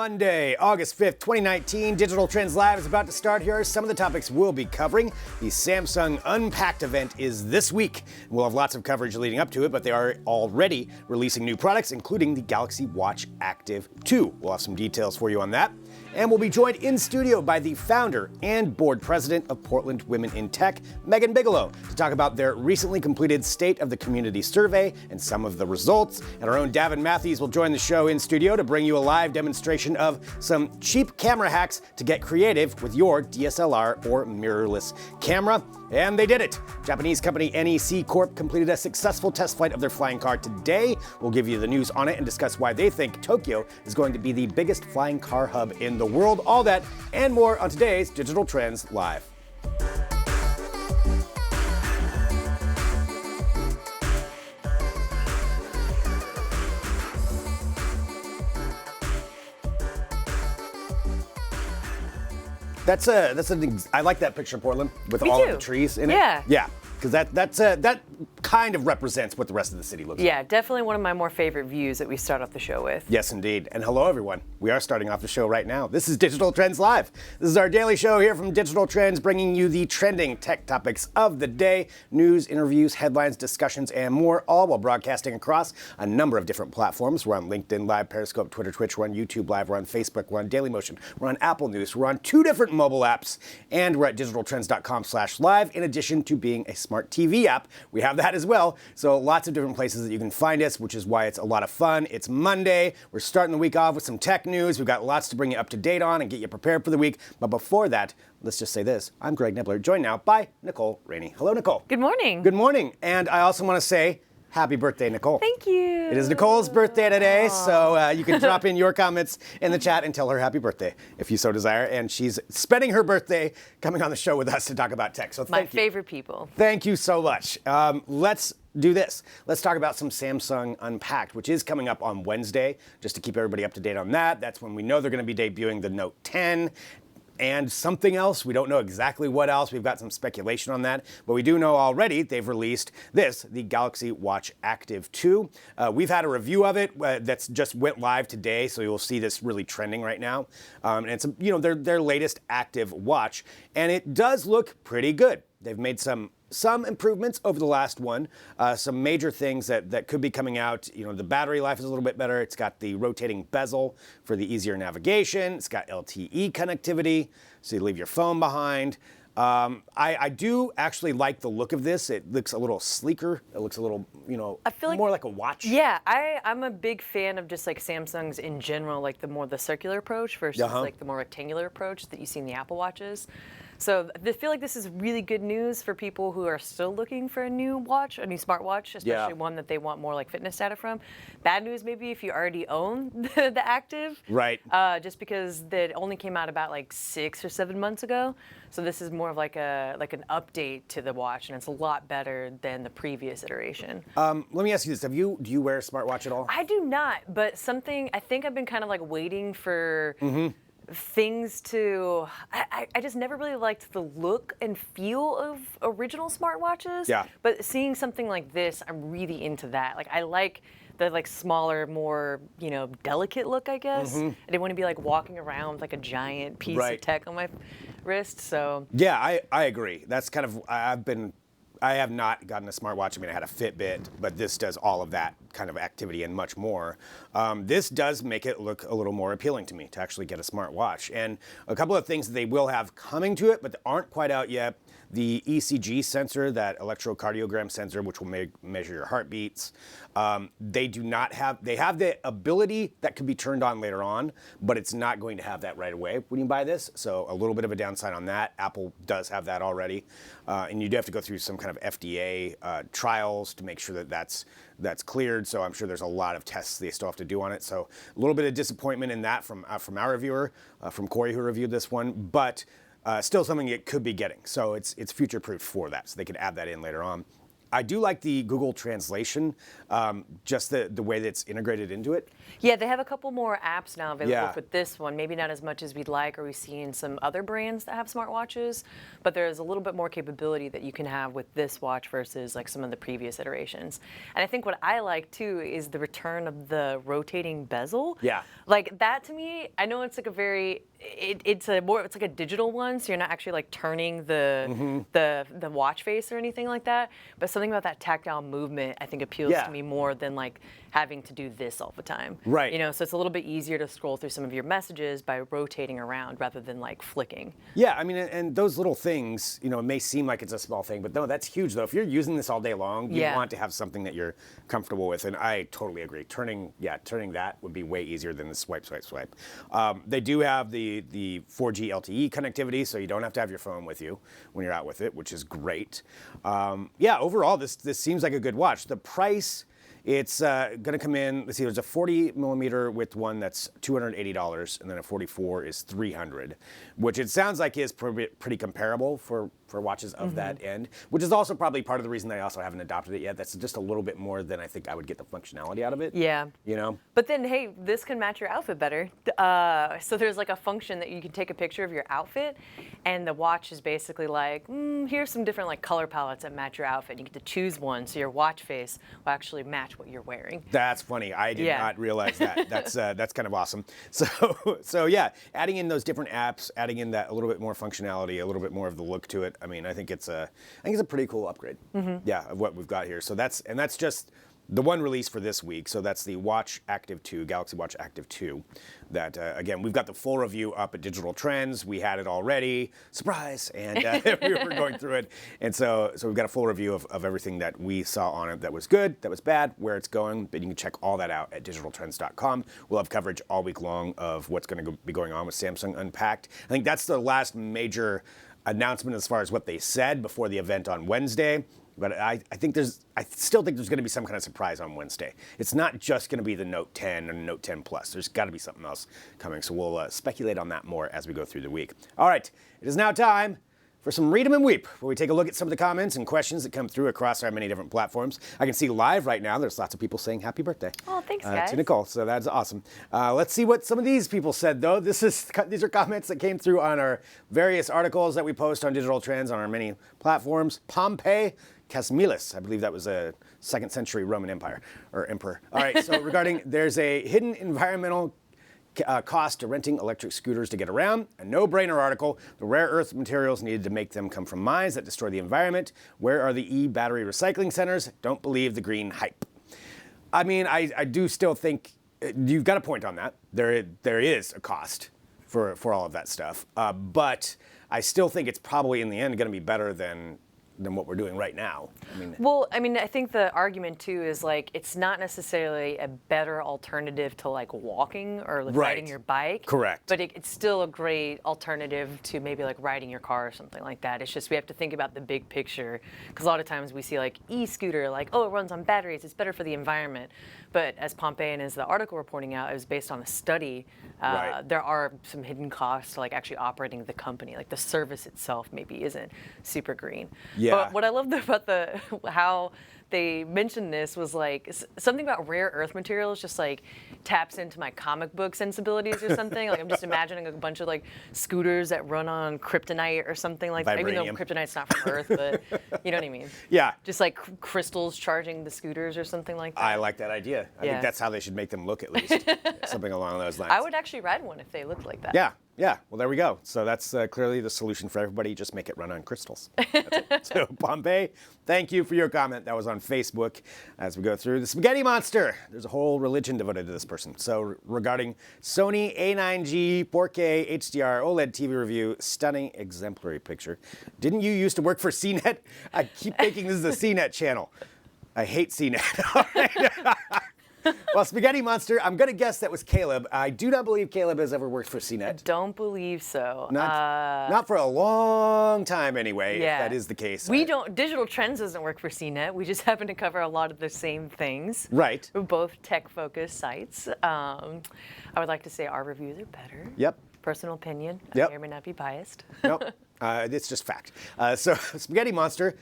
Monday, August 5th, 2019. Digital Trends Live is about to start. Here are some of the topics we'll be covering. The Samsung Unpacked event is this week. We'll have lots of coverage leading up to it, but they are already releasing new products, including the Galaxy Watch Active 2. We'll have some details for you on that. And we'll be joined in studio by the founder and board president of Portland Women in Tech, Megan Bigelow, to talk about their recently completed State of the Community survey and some of the results. And our own Davin Matthews will join the show in studio to bring you a live demonstration of some cheap camera hacks to get creative with your DSLR or mirrorless camera. And they did it. Japanese company NEC Corp completed a successful test flight of their flying car today. We'll give you the news on it and discuss why they think Tokyo is going to be the biggest flying car hub in the world. All that and more on today's Digital Trends Live. I like that picture, Portland, with all of the trees in it. Yeah, because that kind of represents what the rest of the city looks like. Yeah, definitely one of my more favorite views that we start off the show with. Yes, indeed. And hello, everyone. We are starting off the show right now. This is Digital Trends Live. This is our daily show here from Digital Trends, bringing you the trending tech topics of the day, news, interviews, headlines, discussions, and more, all while broadcasting across a number of different platforms. We're on LinkedIn Live, Periscope, Twitter, Twitch. We're on YouTube Live. We're on Facebook. We're on Dailymotion. We're on Apple News. We're on 2 different mobile apps, and we're at digitaltrends.com/live. In addition to being a smart TV app, we have that as well. So lots of different places that you can find us, which is why it's a lot of fun. It's Monday. We're starting the week off with some tech news. We've got lots to bring you up to date on and get you prepared for the week. But before that, let's just say this. I'm Greg Nibbler, joined now by Nicole Rainey. Hello, Nicole. Good morning. Good morning. And I also want to say happy birthday, Nicole. Thank you. It is Nicole's birthday today, so you can drop in your comments in the chat and tell her happy birthday if you so desire. And she's spending her birthday coming on the show with us to talk about tech. So thank you. My favorite people. Thank you so much. Let's do this. Let's talk about some Samsung Unpacked, which is coming up on Wednesday, just to keep everybody up to date on that. That's when we know they're going to be debuting the Note 10. And something else, we don't know exactly what else. We've got some speculation on that. But we do know already they've released the Galaxy Watch Active 2. We've had a review of it that's just went live today, so you'll see this really trending right now. And it's their latest active watch, and it does look pretty good. They've made some improvements over the last one. Some major things that could be coming out. The battery life is a little bit better. It's got the rotating bezel for the easier navigation. It's got LTE connectivity, so you leave your phone behind. I do actually like the look of this. It looks a little sleeker. It looks a little, I feel more like a watch. Yeah, I'm a big fan of just like Samsung's in general, like the circular approach versus like the more rectangular approach that you see in the Apple Watches. So I feel like this is really good news for people who are still looking for a new watch, a new smartwatch, especially one that they want more like fitness data from. Bad news maybe if you already own the Active. Right. Just because it only came out about like 6 or 7 months ago. So this is more of like an update to the watch, and it's a lot better than the previous iteration. Let me ask you this: do you wear a smartwatch at all? I do not, but I think I've been kind of like waiting for things to. I just never really liked the look and feel of original smartwatches. Yeah. But seeing something like this, I'm really into that. Like I like the smaller, more delicate look, I guess. I didn't want to be like walking around with like a giant piece of tech on my wrist. So yeah, I agree. That's kind of I have not gotten a smartwatch. I mean, I had a Fitbit, but this does all of that kind of activity and much more. This does make it look a little more appealing to me to actually get a smartwatch. And a couple of things that they will have coming to it, but aren't quite out yet. The ECG sensor, that electrocardiogram sensor, which will measure your heartbeats. They have the ability that could be turned on later on, but it's not going to have that right away when you buy this. So a little bit of a downside on that. Apple does have that already. And you do have to go through some kind of FDA trials to make sure that that's cleared. So I'm sure there's a lot of tests they still have to do on it. So a little bit of disappointment in that from our reviewer, from Corey, who reviewed this one. But still something it could be getting. So it's future-proof for that. So they could add that in later on. I do like the Google translation, just the way that it's integrated into it. Yeah, they have a couple more apps now available with this one. Maybe not as much as we'd like, or we've seen some other brands that have smartwatches, but there's a little bit more capability that you can have with this watch versus like some of the previous iterations. And I think what I like too is the return of the rotating bezel. Yeah. Like that to me, I know it's like a very, it's like a digital one, so you're not actually like turning the watch face or anything like that. But something about that tactile movement, I think, appeals to me more than like having to do this all the time. Right. You know, so it's a little bit easier to scroll through some of your messages by rotating around rather than like flicking. Yeah, I mean, and those little things, you know, it may seem like it's a small thing, but no, that's huge though. If you're using this all day long, you want to have something that you're comfortable with, and I totally agree. Turning that would be way easier than the swipe. They do have the 4G LTE connectivity, so you don't have to have your phone with you when you're out with it, which is great. Yeah, overall, this seems like a good watch. The price, it's going to come in, let's see, there's a 40 millimeter with one that's $280, and then a 44 is $300, which it sounds like is pretty comparable for watches of that end, which is also probably part of the reason I also haven't adopted it yet. That's just a little bit more than I think I would get the functionality out of it. Yeah. You know? But then, hey, this can match your outfit better. So there's like a function that you can take a picture of your outfit, and the watch is basically like, here's some different like color palettes that match your outfit. You get to choose one, so your watch face will actually match what you're wearing. That's funny. I did not realize that. That's kind of awesome. So yeah, adding in those different apps, adding in that a little bit more functionality, a little bit more of the look to it. I mean, I think it's a pretty cool upgrade. Yeah, of what we've got here. So that's just the one release for this week. So that's the Watch Active 2, Galaxy Watch Active 2. That again, we've got the full review up at Digital Trends. We had it already, surprise, and we were going through it. And so we've got a full review of everything that we saw on it that was good, that was bad, where it's going. But you can check all that out at digitaltrends.com. We'll have coverage all week long of what's going to be going on with Samsung Unpacked. I think that's the last major announcement as far as what they said before the event on Wednesday. But I still think there's going to be some kind of surprise on Wednesday. It's not just going to be the Note 10 and Note 10 Plus. There's got to be something else coming. So we'll speculate on that more as we go through the week. All right, it is now time for some Read 'em and Weep, where we take a look at some of the comments and questions that come through across our many different platforms. I can see live right now, there's lots of people saying happy birthday. Oh, thanks, guys. To Nicole, so that's awesome. Let's see what some of these people said, though. These are comments that came through on our various articles that we post on Digital Trends on our many platforms. Pompey Casmilis, I believe that was a 2nd century Roman Empire, or emperor. All right, so regarding, there's a hidden environmental cost to renting electric scooters to get around. A no-brainer article. The rare earth materials needed to make them come from mines that destroy the environment. Where are the e-battery recycling centers? Don't believe the green hype. I mean, I do still think you've got a point on that. There is a cost for all of that stuff, but I still think it's probably in the end going to be better than what we're doing right now. I think the argument too is like it's not necessarily a better alternative to like walking or like riding your bike. Correct. But it's still a great alternative to maybe like riding your car or something like that. It's just we have to think about the big picture, because a lot of times we see like e-scooter, like, oh, it runs on batteries, it's better for the environment. But as Pompey and as the article we're pointing out, it was based on a study. There are some hidden costs to like actually operating the company. Like the service itself maybe isn't super green. Yeah. But what I loved about how they mentioned this was like something about rare earth materials just like taps into my comic book sensibilities or something. Like I'm just imagining a bunch of like scooters that run on kryptonite or something like that. Even though kryptonite's not from Earth, but you know what I mean? Yeah. Just like crystals charging the scooters or something like that. I like that idea. I think that's how they should make them look, at least. Something along those lines. I would actually ride one if they looked like that. Yeah. Well, there we go. So that's clearly the solution for everybody. Just make it run on crystals. That's it. So Pompey, thank you for your comment. That was on Facebook. As we go through the Spaghetti Monster, there's a whole religion devoted to this person. So regarding Sony A9G 4K HDR OLED TV review, stunning exemplary picture. Didn't you used to work for CNET? I keep thinking this is the CNET channel. I hate CNET. All right. Well, Spaghetti Monster, I'm going to guess that was Caleb. I do not believe Caleb has ever worked for CNET. I don't believe so. Not for a long time, anyway, if that is the case. Digital Trends doesn't work for CNET. We just happen to cover a lot of the same things. Right. We're both tech-focused sites. I would like to say our reviews are better. Yep. Personal opinion. Yep. I may or may not be biased. Nope. It's just fact. So, Spaghetti Monster,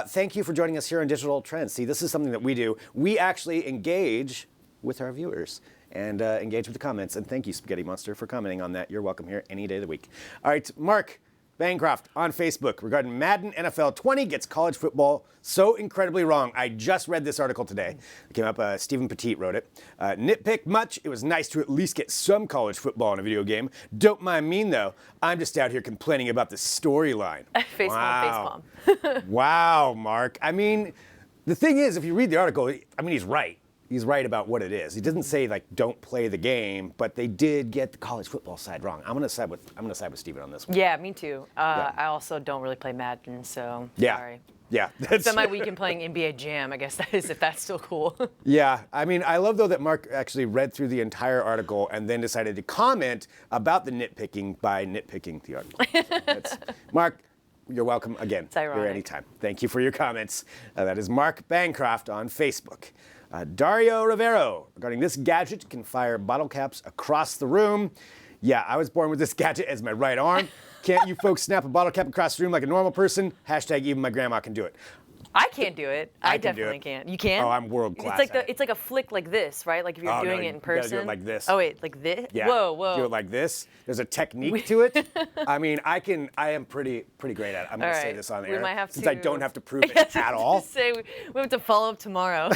thank you for joining us here on Digital Trends. See, this is something that we do. We actually engage with our viewers and engage with the comments. And thank you, Spaghetti Monster, for commenting on that. You're welcome here any day of the week. All right, Mark Bancroft on Facebook regarding Madden NFL 20 gets college football so incredibly wrong. I just read this article today. It came up, Stephen Petit wrote it. Nitpick much. It was nice to at least get some college football in a video game. Don't mind me, though. I'm just out here complaining about the storyline. Facepalm. Wow, Mark. I mean, the thing is, if you read the article, I mean, he's right. He's right about what it is. He doesn't say like don't play the game, but they did get the college football side wrong. I'm gonna side with Steven on this one. Yeah, me too. I also don't really play Madden, so sorry. Yeah. Spend my weekend playing NBA Jam, I guess that is, if that's still cool. Yeah, I mean, I love though that Mark actually read through the entire article and then decided to comment about the nitpicking by nitpicking the article. So Mark, you're welcome again. It's ironic. Here anytime. Thank you for your comments. That is Mark Bancroft on Facebook. Dario Rivero, regarding this gadget, can fire bottle caps across the room. Yeah, I was born with this gadget as my right arm. Can't you folks snap a bottle cap across the room like a normal person? Hashtag even my grandma can do it. I can't do it. I can do definitely it. can't. You can? Oh, I'm world class. It's like a flick like this, right? Like if you're doing it in person. You gotta do it like this. Oh wait, like this? Yeah. Whoa. Do it like this. There's a technique to it. I mean, I am pretty great at it. I'm gonna say this on air. We might have since to, I don't have to prove it at all. Say we have to follow up tomorrow.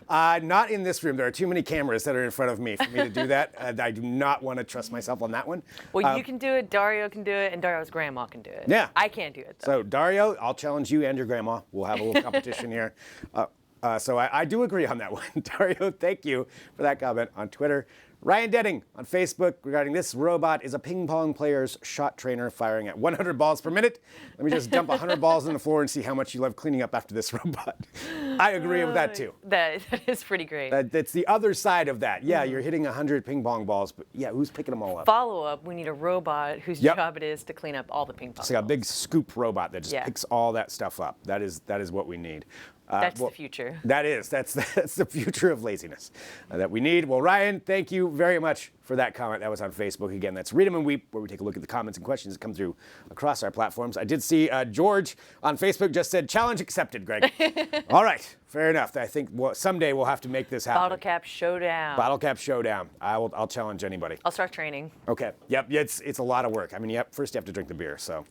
Not in this room. There are too many cameras that are in front of me for me to do that. I do not want to trust myself on that one. Well, you can do it, Dario can do it, and Dario's grandma can do it. Yeah. I can't do it, though. So, Dario, I'll challenge you and your grandma. We'll have a little competition here. So I do agree on that one. Dario, thank you for that comment on Twitter. Ryan Denning on Facebook regarding this robot is a ping pong player's shot trainer firing at 100 balls per minute. Let me just dump 100 balls on the floor and see how much you love cleaning up after this robot. I agree with that too. That is pretty great. That's the other side of that. Yeah, you're hitting 100 ping pong balls, but yeah, who's picking them all up? Follow up, we need a robot whose job it is to clean up all the ping pong balls. It's like a big scoop robot that just picks all that stuff up. That is what we need. That's the future. That's the future of laziness that we need. Well, Ryan, thank you very much for that comment. That was on Facebook. Again, that's Read 'em and Weep, where we take a look at the comments and questions that come through across our platforms. I did see George on Facebook just said, challenge accepted, Greg. All right, fair enough. I think someday we'll have to make this happen. Bottle cap showdown. Bottle cap showdown. I'll challenge anybody. I'll start training. Okay. Yep. It's a lot of work. I mean, first you have to drink the beer, so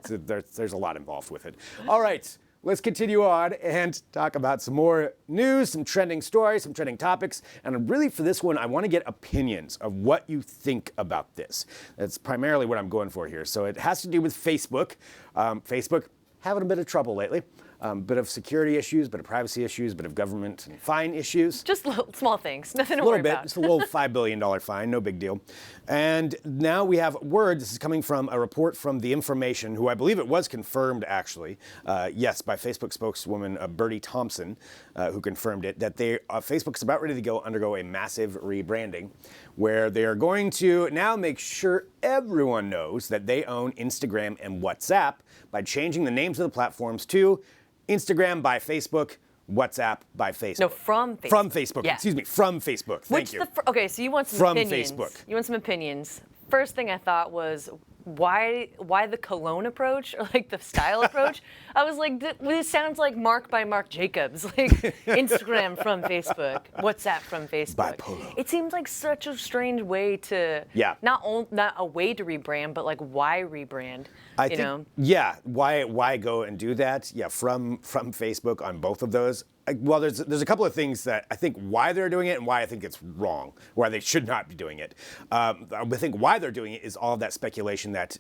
there's a lot involved with it. All right. Let's continue on and talk about some more news, some trending stories, some trending topics. And really for this one, I want to get opinions of what you think about this. That's primarily what I'm going for here. So it has to do with Facebook. Facebook having a bit of trouble lately. Bit of security issues, bit of privacy issues, bit of government and fine issues. Just small things, nothing to worry about. Just a little $5 billion fine, no big deal. And now we have word, this is coming from a report from The Information, who I believe it was confirmed actually, yes, by Facebook spokeswoman Bertie Thompson, who confirmed it, that Facebook's about ready to undergo a massive rebranding, where they are going to now make sure everyone knows that they own Instagram and WhatsApp by changing the names of the platforms to Instagram by Facebook, WhatsApp by Facebook. No, from Facebook. From Facebook. Yeah. Excuse me, from Facebook. Thank you. Okay, so you want some opinions. From Facebook. You want some opinions. First thing I thought was, why the cologne approach or like the style approach? I was like, this sounds like Mark by Marc Jacobs, like Instagram from Facebook, WhatsApp from Facebook. Bipolar. It seems like such a strange way to not a way to rebrand, but like why rebrand? I think, yeah, why go and do that? Yeah, from Facebook on both of those. Well, there's a couple of things that I think why they're doing it and why I think it's wrong, why they should not be doing it. I think why they're doing it is all of that speculation that,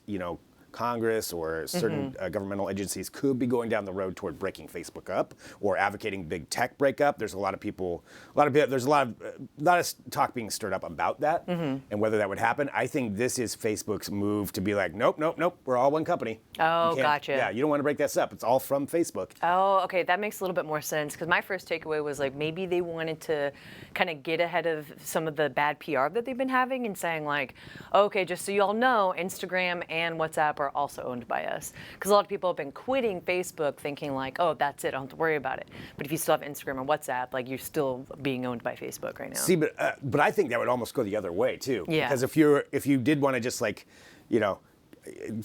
Congress or certain governmental agencies could be going down the road toward breaking Facebook up or advocating big tech breakup. There's a lot of talk being stirred up about that and whether that would happen. I think this is Facebook's move to be like, nope, we're all one company. Oh, gotcha. Yeah, you don't want to break this up. It's all from Facebook. Oh, okay, that makes a little bit more sense because my first takeaway was like maybe they wanted to kind of get ahead of some of the bad PR that they've been having and saying like, okay, just so you all know, Instagram and WhatsApp are also owned by us. Because a lot of people have been quitting Facebook thinking like, oh, that's it, I don't have to worry about it. But if you still have Instagram and WhatsApp, like you're still being owned by Facebook right now. See, but I think that would almost go the other way too. Yeah. Because if you did want to just like,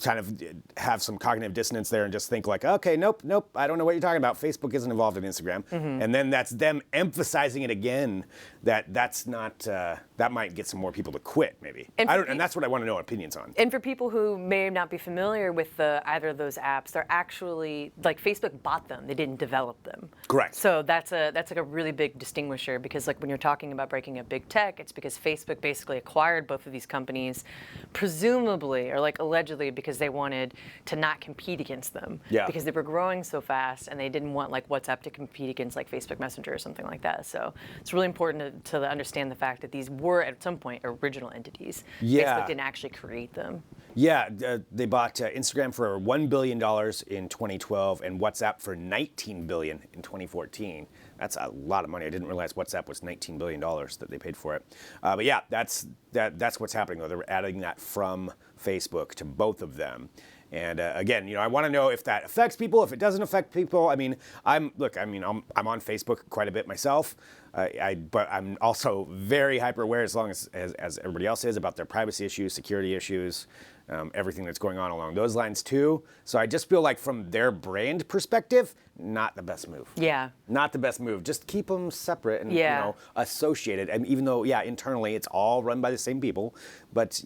kind of have some cognitive dissonance there and just think like, okay, nope, I don't know what you're talking about. Facebook isn't involved in Instagram. And then that's them emphasizing it again, that's not, that might get some more people to quit maybe. And that's what I want to know opinions on. And for people who may not be familiar with either of those apps, they're actually, like Facebook bought them, they didn't develop them. Correct. So that's like a really big distinguisher, because like when you're talking about breaking up big tech, it's because Facebook basically acquired both of these companies, presumably, or like allegedly, because they wanted to not compete against them. Yeah. Because they were growing so fast and they didn't want like WhatsApp to compete against like Facebook Messenger or something like that. So it's really important to understand the fact that these were at some point original entities. Yeah. Facebook didn't actually create them. Yeah, they bought Instagram for $1 billion in 2012 and WhatsApp for $19 billion in 2014. That's a lot of money. I didn't realize WhatsApp was $19 billion that they paid for it. But yeah, that's what's happening though. They're adding that from Facebook to both of them. And again, I want to know if that affects people, if it doesn't affect people. I mean, I'm on Facebook quite a bit myself, but I'm also very hyper aware, as long as everybody else is, about their privacy issues, security issues, everything that's going on along those lines too. So I just feel like from their brand perspective, not the best move. Yeah. Not the best move. Just keep them separate and associated. And even though, internally it's all run by the same people, but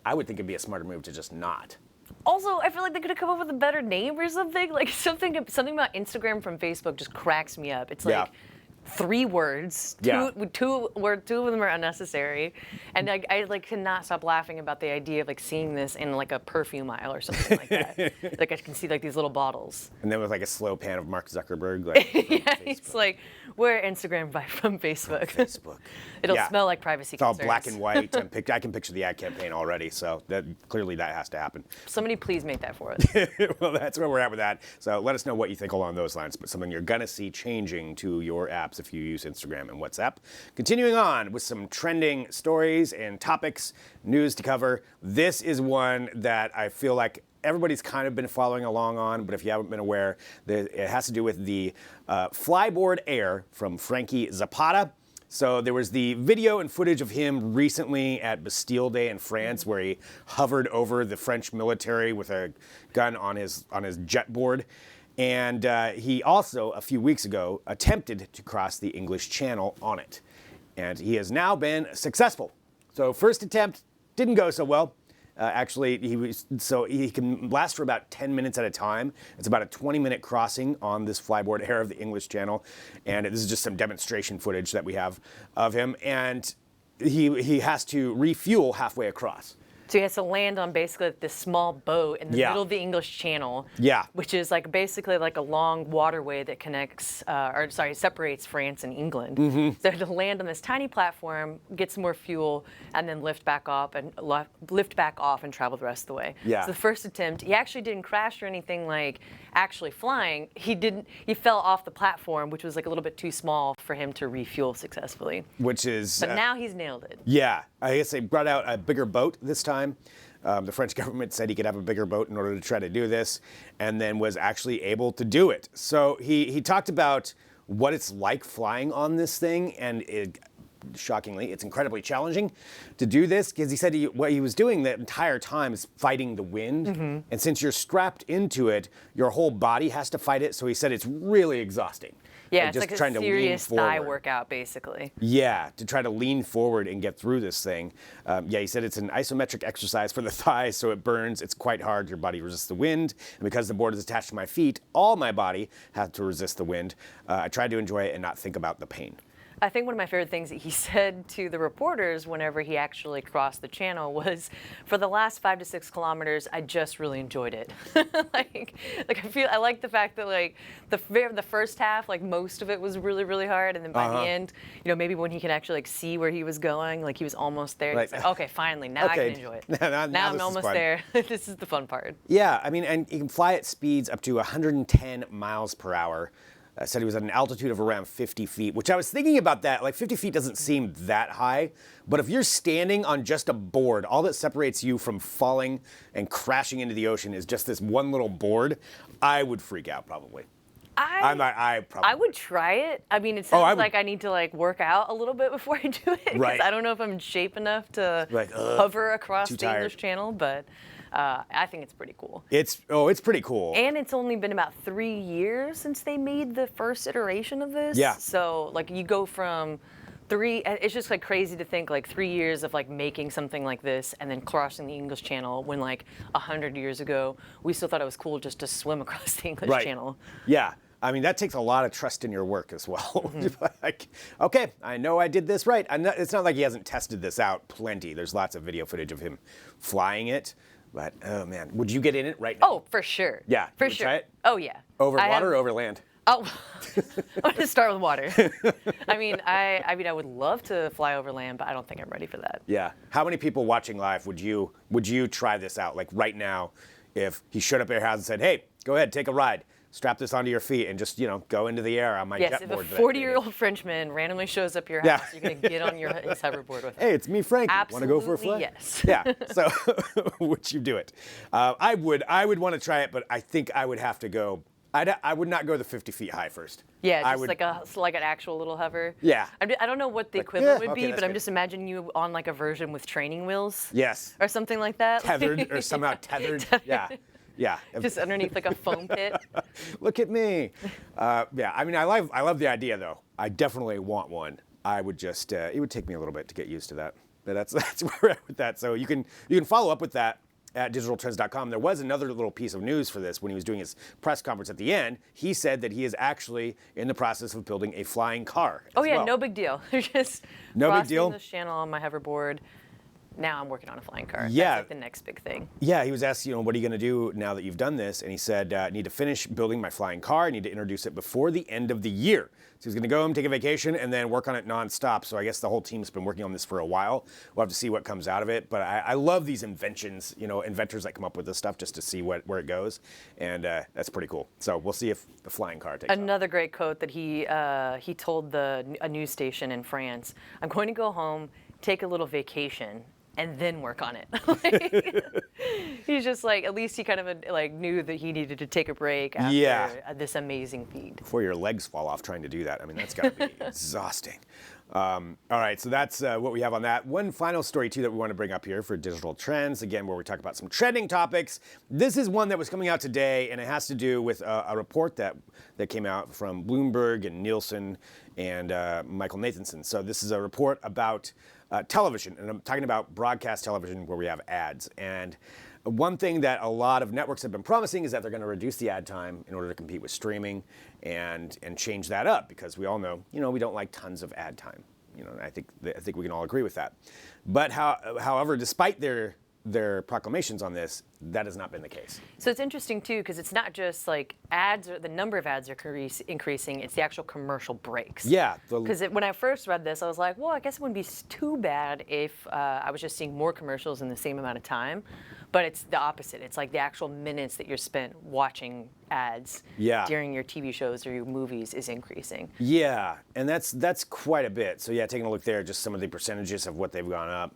I would think it'd be a smarter move to just not. Also, I feel like they could have come up with a better name or something. Like something about Instagram from Facebook just cracks me up. It's like 3 words. Two of them are unnecessary, and I like cannot stop laughing about the idea of like seeing this in like a perfume aisle or something like that. Like I can see like these little bottles. And then with like a slow pan of Mark Zuckerberg. Like, it's like we're Instagram from Facebook. From Facebook. It'll smell like privacy. It's all black and white. And I can picture the ad campaign already. So clearly that has to happen. Somebody please make that for us. Well, that's where we're at with that. So let us know what you think along those lines. But something you're gonna see changing to your apps if you use Instagram and WhatsApp. Continuing on with some trending stories and topics, news to cover. This is one that I feel like everybody's kind of been following along on, but if you haven't been aware, it has to do with the Flyboard Air from Frankie Zapata. So there was the video and footage of him recently at Bastille Day in France, where he hovered over the French military with a gun on his jet board. And he also, a few weeks ago, attempted to cross the English Channel on it. And he has now been successful. So first attempt didn't go so well. Actually, he can last for about 10 minutes at a time. It's about a 20-minute crossing on this Flyboard Air of the English Channel. And this is just some demonstration footage that we have of him. And he has to refuel halfway across. So he has to land on basically this small boat in the middle of the English Channel, which is like basically like a long waterway that separates France and England. So to land on this tiny platform, get some more fuel, and then lift back off and travel the rest of the way. So the first attempt, he actually didn't crash or anything like actually flying. He fell off the platform, which was like a little bit too small for him to refuel successfully. But now he's nailed it. Yeah, I guess they brought out a bigger boat this time. The French government said he could have a bigger boat in order to try to do this, and then was actually able to do it. So he talked about what it's like flying on this thing, and shockingly, it's incredibly challenging to do this, because he said what he was doing the entire time is fighting the wind. And since you're strapped into it, your whole body has to fight it. So he said it's really exhausting. Yeah, it's like a serious thigh workout, basically. Yeah, to try to lean forward and get through this thing. He said it's an isometric exercise for the thighs, so it burns. It's quite hard. Your body resists the wind. And because the board is attached to my feet, all my body has to resist the wind. I tried to enjoy it and not think about the pain. I think one of my favorite things that he said to the reporters whenever he actually crossed the channel was, for the last 5 to 6 kilometers, I just really enjoyed it. I like the fact that like the first half, like most of it was really, really hard, and then by the end, maybe when he can actually like see where he was going, like he was almost there. He's like, okay, finally, now I can enjoy it. now I'm almost there. This is the fun part. Yeah, I mean, and you can fly at speeds up to 110 miles per hour. Said he was at an altitude of around 50 feet, which I was thinking about that. Like 50 feet doesn't seem that high, but if you're standing on just a board, all that separates you from falling and crashing into the ocean is just this one little board, I would freak out probably. I would try it. I mean, it sounds like I need to like work out a little bit before I do it, because I don't know if I'm in shape enough to hover across the English Channel, but I think it's pretty cool. It's pretty cool. And it's only been about 3 years since they made the first iteration of this. Yeah. So like you go from it's just like crazy to think like 3 years of like making something like this and then crossing the English Channel when like 100 years ago we still thought it was cool just to swim across the English Channel. Yeah. I mean, that takes a lot of trust in your work as well. Like, okay, I know I did this right. It's not like he hasn't tested this out plenty. There's lots of video footage of him flying it. But, oh man, would you get in it right now? Oh, for sure. Yeah, for you would sure. try it? Oh, yeah. Over water or over land? Oh, I'm going to start with water. I mean, I would love to fly over land, but I don't think I'm ready for that. Yeah. How many people watching live would you try this out? Like right now, if he showed up at your house and said, "Hey, go ahead, take a ride. Strap this onto your feet and just, go into the air on my yes, jetboard." Yes, if a 40-year-old Frenchman randomly shows up at your house, you're going to get on his hoverboard with him. Hey, it's me, Frank. Want to go for a fly? Yes. Yeah. So would you do it? I would want to try it, but I think I would have to go. I would not go the 50 feet high first. Yeah, just like an actual little hover. Yeah. I don't know what the equivalent would be, but I'm just imagining you on like a version with training wheels. Yes. Or something like that. Tethered or somehow tethered. Yeah. Yeah. Just underneath like a foam pit. Look at me. Yeah. I mean, I love the idea though. I definitely want one. I would just. It would take me a little bit to get used to that. But that's where we're at with that. So you can follow up with that at digitaltrends.com. There was another little piece of news for this when he was doing his press conference at the end. He said that he is actually in the process of building a flying car. Oh yeah, no big deal. Just no big deal. This channel on my hoverboard. Now I'm working on a flying car. Yeah. That's like the next big thing. Yeah, he was asked, what are you going to do now that you've done this? And he said, I need to finish building my flying car. I need to introduce it before the end of the year. So he's going to go home, take a vacation, and then work on it nonstop. So I guess the whole team's been working on this for a while. We'll have to see what comes out of it. But I love these inventions, inventors that come up with this stuff just to see where it goes. And that's pretty cool. So we'll see if the flying car takes off. Another great quote that he told a news station in France, "I'm going to go home, take a little vacation, and then work on it." He's just like, at least he kind of knew that he needed to take a break after this amazing feat. Before your legs fall off trying to do that. I mean, that's got to be exhausting. All right, so that's what we have on that. One final story, too, that we want to bring up here for Digital Trends, again, where we talk about some trending topics. This is one that was coming out today, and it has to do with a report that came out from Bloomberg and Nielsen and Michael Nathanson. So this is a report about television, and I'm talking about broadcast television where we have ads. And one thing that a lot of networks have been promising is that they're going to reduce the ad time in order to compete with streaming and change that up, because we all know, we don't like tons of ad time. And I think we can all agree with that. But however, despite their proclamations on this, that has not been the case. So it's interesting too, because it's not just like ads, or the number of ads are increasing, it's the actual commercial breaks. Yeah. Because when I first read this, I was like, well, I guess it wouldn't be too bad if I was just seeing more commercials in the same amount of time. But it's the opposite. It's like the actual minutes that you're spent watching ads during your TV shows or your movies is increasing. Yeah, and that's quite a bit. So yeah, taking a look there, just some of the percentages of what they've gone up.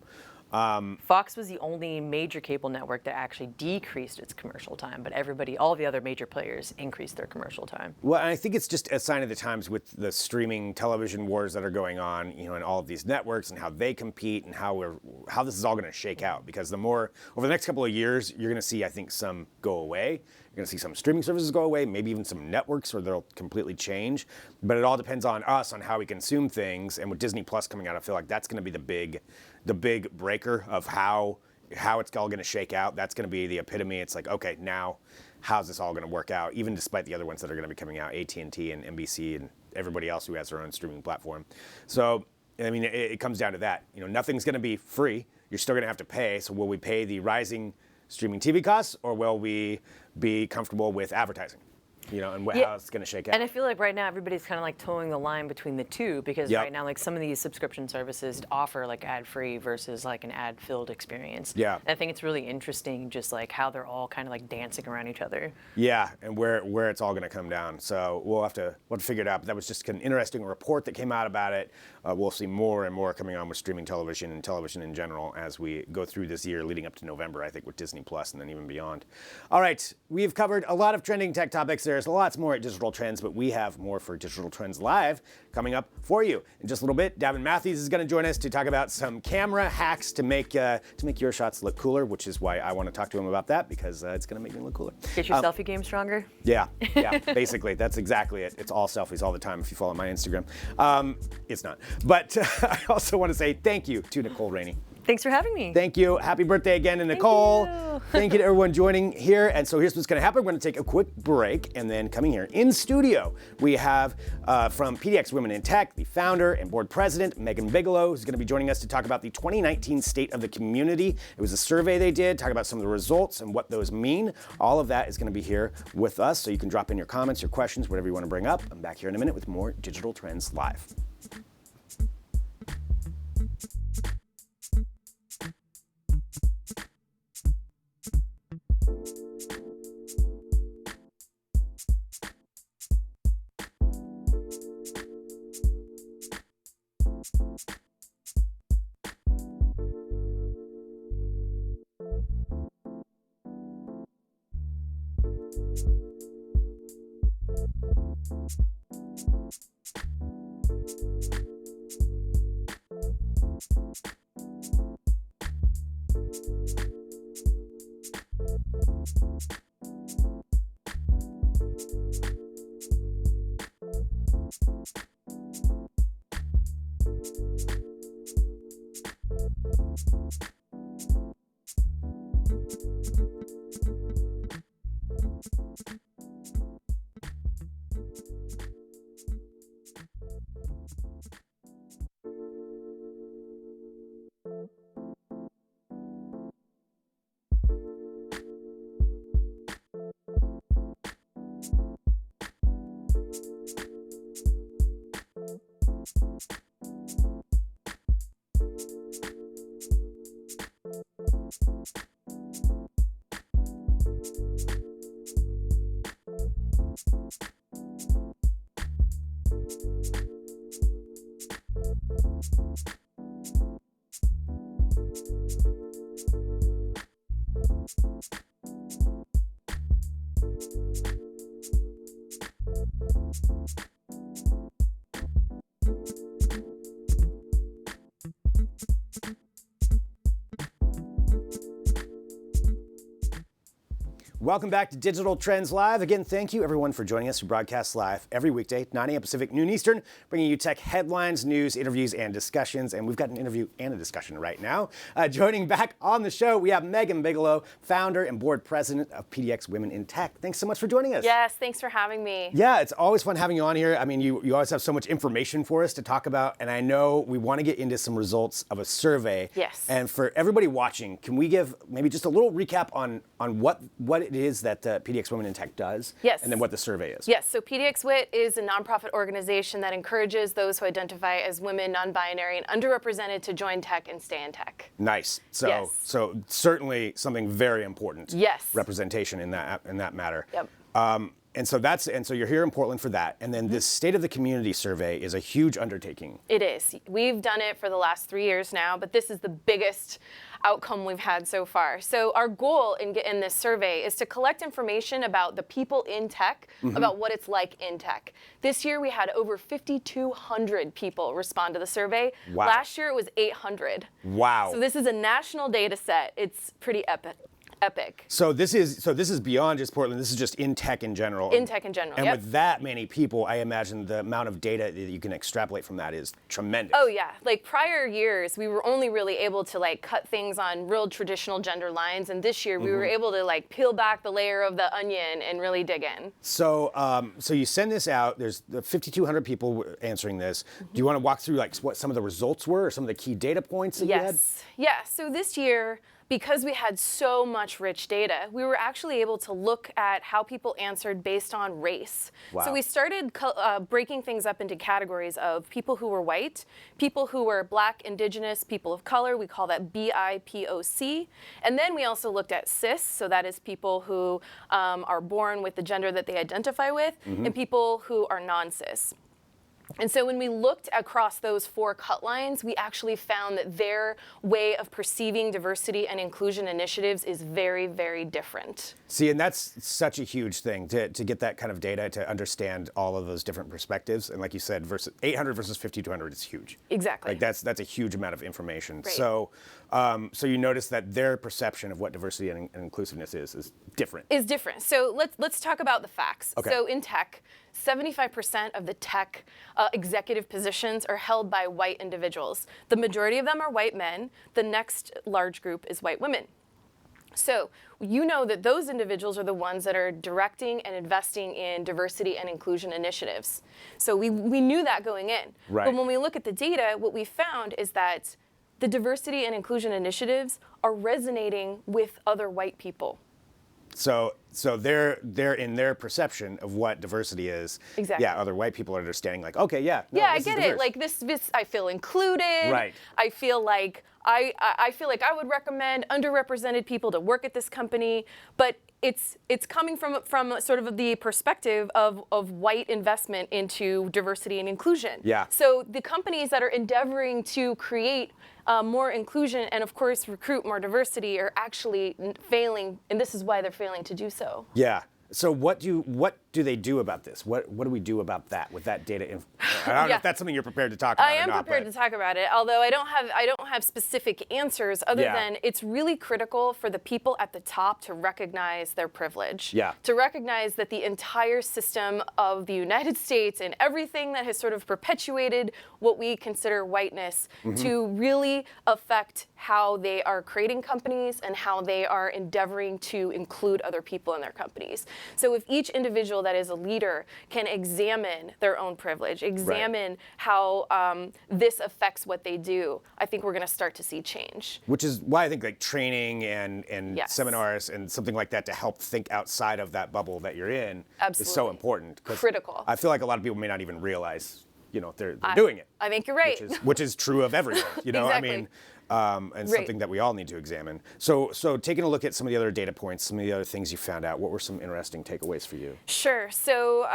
Fox was the only major cable network that actually decreased its commercial time, but all the other major players increased their commercial time. Well, and I think it's just a sign of the times with the streaming television wars that are going on, and all of these networks and how they compete and how this is all going to shake out. Because over the next couple of years, you're going to see, I think, some go away. You're going to see some streaming services go away, maybe even some networks, or they'll completely change. But it all depends on us, on how we consume things. And with Disney Plus coming out, I feel like that's going to be the big breaker of how it's all going to shake out. That's going to be the epitome. It's like, okay, now how's this all going to work out? Even despite the other ones that are going to be coming out, AT&T and NBC and everybody else who has their own streaming platform. So, I mean, it comes down to that. Nothing's going to be free. You're still going to have to pay. So will we pay the rising streaming TV costs, or will we be comfortable with advertising? And how it's going to shake out. And I feel like right now everybody's kind of like towing the line between the two, because right now like some of these subscription services offer like ad-free versus like an ad-filled experience. Yeah. And I think it's really interesting just like how they're all kind of like dancing around each other. Yeah, and where it's all going to come down. So we'll have to figure it out. But that was just an interesting report that came out about it. We'll see more and more coming on with streaming television and television in general as we go through this year leading up to November, I think, with Disney Plus and then even beyond. All right, we've covered a lot of trending tech topics there There's lots more at Digital Trends, but we have more for Digital Trends Live coming up for you. In just a little bit, Davin Matthews is going to join us to talk about some camera hacks to make your shots look cooler, which is why I want to talk to him about that, because it's going to make me look cooler. Get your selfie game stronger? Yeah, basically. That's exactly it. It's all selfies all the time if you follow my Instagram. It's not. But I also want to say thank you to Nicole Rainey. Thanks for having me. Thank you. Happy birthday again to Nicole. Thank you to everyone joining here. And so here's what's going to happen. We're going to take a quick break, and then coming here in studio, we have from PDX Women in Tech, the founder and board president, Megan Bigelow, who's going to be joining us to talk about the 2019 State of the Community. It was a survey they did, talk about some of the results and what those mean. All of that is going to be here with us, so you can drop in your comments, your questions, whatever you want to bring up. I'm back here in a minute with more Digital Trends Live. Welcome back to Digital Trends Live. Again, thank you everyone for joining us. We broadcast live every weekday, 9 a.m. Pacific, noon Eastern, bringing you tech headlines, news, interviews, and discussions. And we've got an interview and a discussion right now. Joining back on the show, we have Megan Bigelow, founder and board president of PDX Women in Tech. Thanks so much for joining us. Yes, thanks for having me. Yeah, it's always fun having you on here. I mean, you always have so much information for us to talk about, and I know we want to get into some results of a survey. Yes. And for everybody watching, can we give maybe just a little recap on what it is that PDX Women in Tech does? Yes. And then what the survey is? Yes, so PDX WIT is a nonprofit organization that encourages those who identify as women, non-binary, and underrepresented to join tech and stay in tech. Nice. So, yes. So certainly something very important. Yes. Representation in that matter. Yep. And so you're here in Portland for that. And then this State of the Community survey is a huge undertaking. It is. We've done it for the last 3 years now, but this is the biggest outcome we've had so far. So our goal in this survey is to collect information about the people in tech, about what it's like in tech. This year we had over 5,200 people respond to the survey. Wow. Last year it was 800. Wow. So this is a national data set. It's pretty epic. So this is beyond just Portland. This is just in tech in general. In tech in general, And yep. with that many people, I imagine the amount of data that you can extrapolate from that is tremendous. Oh yeah, like prior years, we were only really able to like cut things on real traditional gender lines, and this year we were able to like peel back the layer of the onion and really dig in. So, so you send this out. There's 5,200 people answering this. Do you want to walk through like what some of the results were, or some of the key data points that you had? Yes. Yeah. So this year, because we had so much rich data, we were actually able to look at how people answered based on race. Wow. So we started breaking things up into categories of people who were white, people who were Black, Indigenous, people of color. We call that BIPOC. And then we also looked at cis, so that is people who are born with the gender that they identify with, and people who are non-cis. And so when we looked across those 4 cut lines, we actually found that their way of perceiving diversity and inclusion initiatives is very, very different. See, and that's such a huge thing to get that kind of data, to understand all of those different perspectives. And like you said, 800 versus 5,200 is huge. Exactly. Like that's a huge amount of information. Right. So, so you notice that their perception of what diversity and inclusiveness is different. Is different. So let's talk about the facts. Okay. So in tech, 75% of the tech executive positions are held by white individuals. The majority of them are white men. The next large group is white women. So you know that those individuals are the ones that are directing and investing in diversity and inclusion initiatives. So we knew that going in. Right. But when we look at the data, what we found is that the diversity and inclusion initiatives are resonating with other white people. So they're in their perception of what diversity is. Exactly. Yeah, other white people are understanding like, okay, yeah. No, Yeah, I this is get it. diverse. Like this, I feel included. Right. I feel like I feel like I would recommend underrepresented people to work at this company, but it's coming from sort of the perspective of white investment into diversity and inclusion. Yeah. So the companies that are endeavoring to create more inclusion and of course recruit more diversity are actually failing, and this is why they're failing to do so. Yeah. So what do they do about this? What do we do about that with that data? I don't know Yeah. if that's something you're prepared to talk about. I am or not, prepared but- to talk about it, although I don't have specific answers other Yeah. than it's really critical for the people at the top to recognize their privilege. Yeah. To recognize that the entire system of the United States and everything that has sort of perpetuated what we consider whiteness to really affect how they are creating companies and how they are endeavoring to include other people in their companies. So if each individual that is a leader can examine their own privilege, examine how this affects what they do, I think we're going to start to see change. Which is why I think like training and Yes. seminars and something like that to help think outside of that bubble that you're in is so Absolutely. important. 'Cause Critical. I feel like a lot of people may not even realize, they're doing it. I think you're right. Which is true of everyone, I mean, Exactly. and Right. something that we all need to examine. So taking a look at some of the other data points, some of the other things you found out, what were some interesting takeaways for you? Sure. So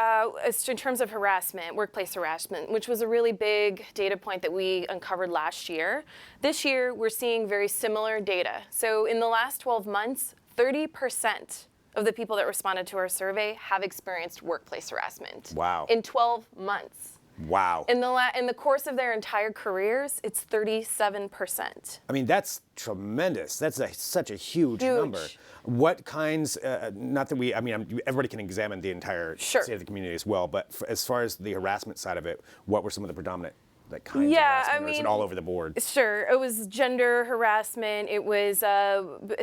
in terms of harassment, workplace harassment, which was a really big data point that we uncovered last year, this year we're seeing very similar data. So in the last 12 months, 30% of the people that responded to our survey have experienced workplace harassment. Wow. In 12 months. Wow. In the course of their entire careers, it's 37%. I mean, that's tremendous. That's such a huge number. What kinds, not that everybody can examine the entire Sure. state of the community as well, but as far as the harassment side of it, what were some of the predominant kinds Yeah, of harassment, I or is it mean, all over the board? Sure, it was gender harassment, it was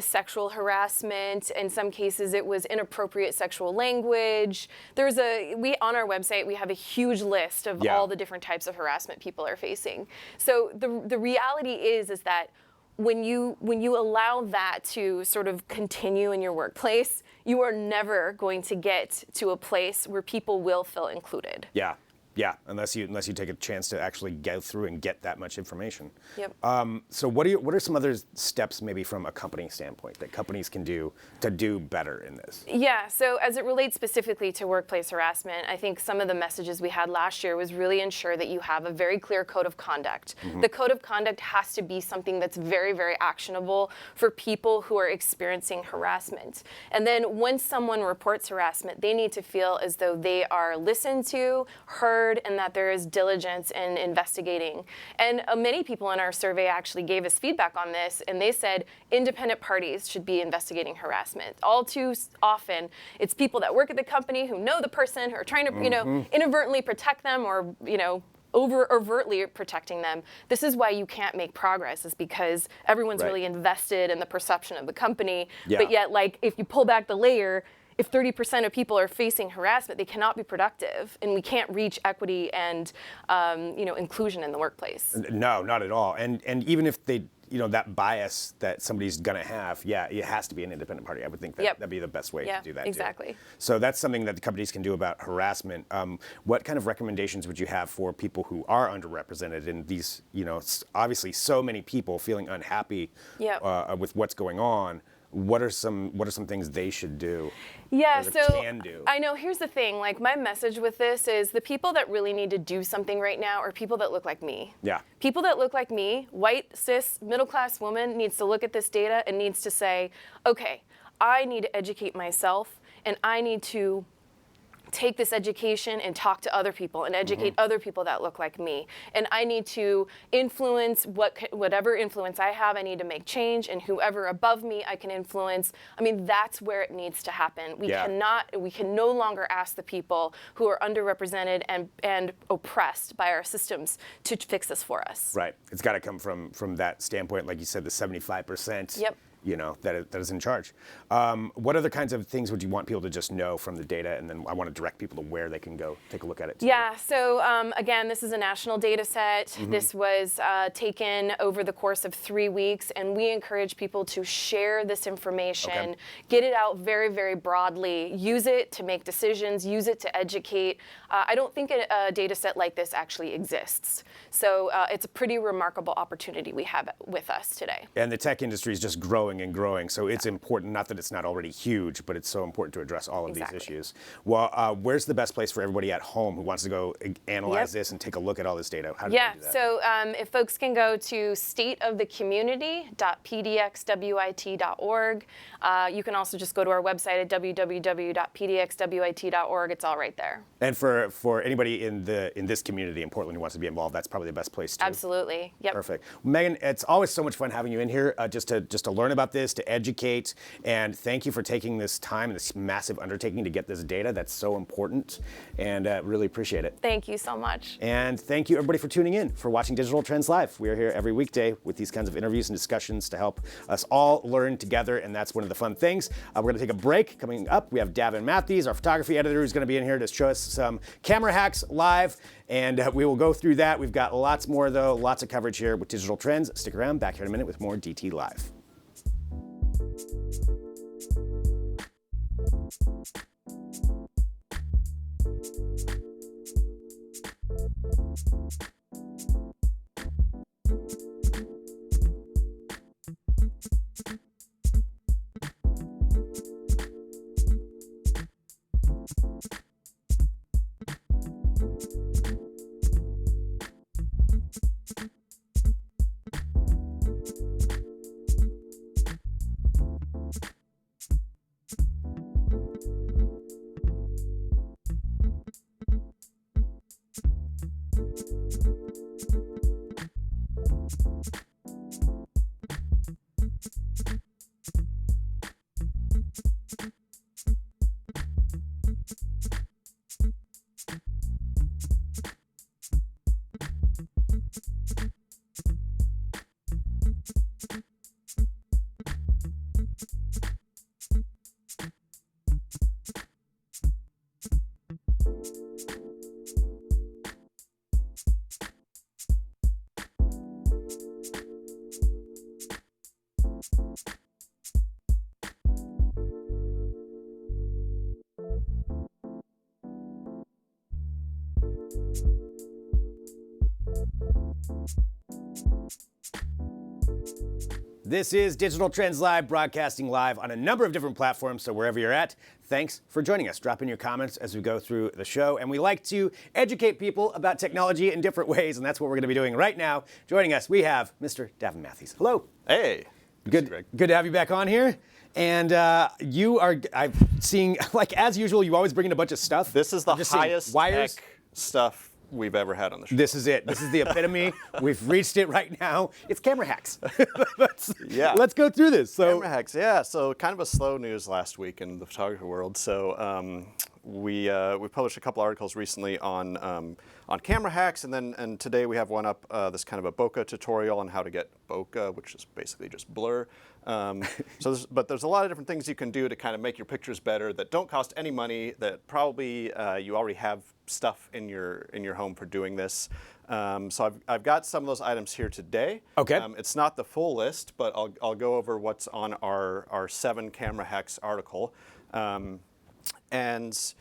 sexual harassment, in some cases it was inappropriate sexual language. On our website, we have a huge list of Yeah. all the different types of harassment people are facing. So the reality is that when you allow that to sort of continue in your workplace, you are never going to get to a place where people will feel included. Yeah, unless you take a chance to actually go through and get that much information. Yep. So what are some other steps maybe from a company standpoint that companies can do to do better in this? Yeah, so as it relates specifically to workplace harassment, I think some of the messages we had last year was really ensure that you have a very clear code of conduct. The code of conduct has to be something that's very, very actionable for people who are experiencing harassment. And then when someone reports harassment, they need to feel as though they are listened to, heard, and that there is diligence in investigating. And many people in our survey actually gave us feedback on this, and they said independent parties should be investigating harassment. All too often, it's people that work at the company who know the person, who are trying to, inadvertently protect them or, overtly protecting them. This is why you can't make progress, is because everyone's Right. really invested in the perception of the company. Yeah. But yet, if you pull back the layer, if 30% of people are facing harassment, they cannot be productive, and we can't reach equity and inclusion in the workplace. No, not at all. And even if they, that bias that somebody's gonna have, it has to be an independent party. I would think that Yep. that'd be the best way Yeah, to do that. exactly. Too. So that's something that the companies can do about harassment. What kind of recommendations would you have for people who are underrepresented in these, obviously so many people feeling unhappy Yep. with what's going on? what are some things they should do? Yeah, or so can do? I know, here's the thing, like my message with this is the people that really need to do something right now are people that look like me. Yeah. People that look like me, white, cis, middle-class woman, needs to look at this data and needs to say, okay, I need to educate myself and I need to take this education and talk to other people and educate other people that look like me. And I need to influence whatever influence I have, I need to make change, and whoever above me I can influence. I mean, that's where it needs to happen. We can no longer ask the people who are underrepresented and oppressed by our systems to fix this for us. Right. It's got to come from that standpoint, like you said, the 75%. Yep. That is in charge. What other kinds of things would you want people to just know from the data? And then I want to direct people to where they can go take a look at it too. Yeah, so again, this is a national data set. This was taken over the course of 3 weeks, and we encourage people to share this information, get it out very, very broadly, use it to make decisions, use it to educate. I don't think a data set like this actually exists. So it's a pretty remarkable opportunity we have with us today. And the tech industry is just growing and growing, so it's important, not that it's not already huge, but it's so important to address all of these issues. Well, where's the best place for everybody at home who wants to go analyze this and take a look at all this data? How do they do that? So if folks can go to stateofthecommunity.pdxwit.org. You can also just go to our website at www.pdxwit.org. It's all right there. And for anybody in this community in Portland who wants to be involved, that's probably the best place too. Absolutely. Yep. Perfect. Megan, it's always so much fun having you in here just to learn about this, to educate, and thank you for taking this time and this massive undertaking to get this data. That's so important, and really appreciate it. Thank you so much. And thank you everybody for tuning in, for watching Digital Trends Live. We are here every weekday with these kinds of interviews and discussions to help us all learn together, and that's one of the fun things. We're going to take a break. Coming up, we have Davin Matthews, our photography editor, who's going to be in here to show us some camera hacks live, and we will go through that. We've got lots more, though, lots of coverage here with Digital Trends. Stick around, back here in a minute with more DT Live. This is Digital Trends Live, broadcasting live on a number of different platforms, so wherever you're at, thanks for joining us. Drop in your comments as we go through the show, and we like to educate people about technology in different ways, and that's what we're going to be doing right now. Joining us, we have Mr. Davin Matthews. Hello. Hey. Good to have you back on here. And I'm seeing, like as usual, you always bring in a bunch of stuff. This is the highest tech stuff we've ever had on the show. This is it. This is the epitome. We've reached it right now. It's camera hacks. Let's go through this. So camera hacks, yeah. So kind of a slow news last week in the photography world. So we published a couple articles recently on camera hacks, and today we have one up, this kind of a bokeh tutorial on how to get bokeh, which is basically just blur. But there's a lot of different things you can do to kind of make your pictures better that don't cost any money, that probably you already have stuff in your home for doing this. So I've got some of those items here today. Okay. It's not the full list, but I'll go over what's on our 7 camera hacks article. And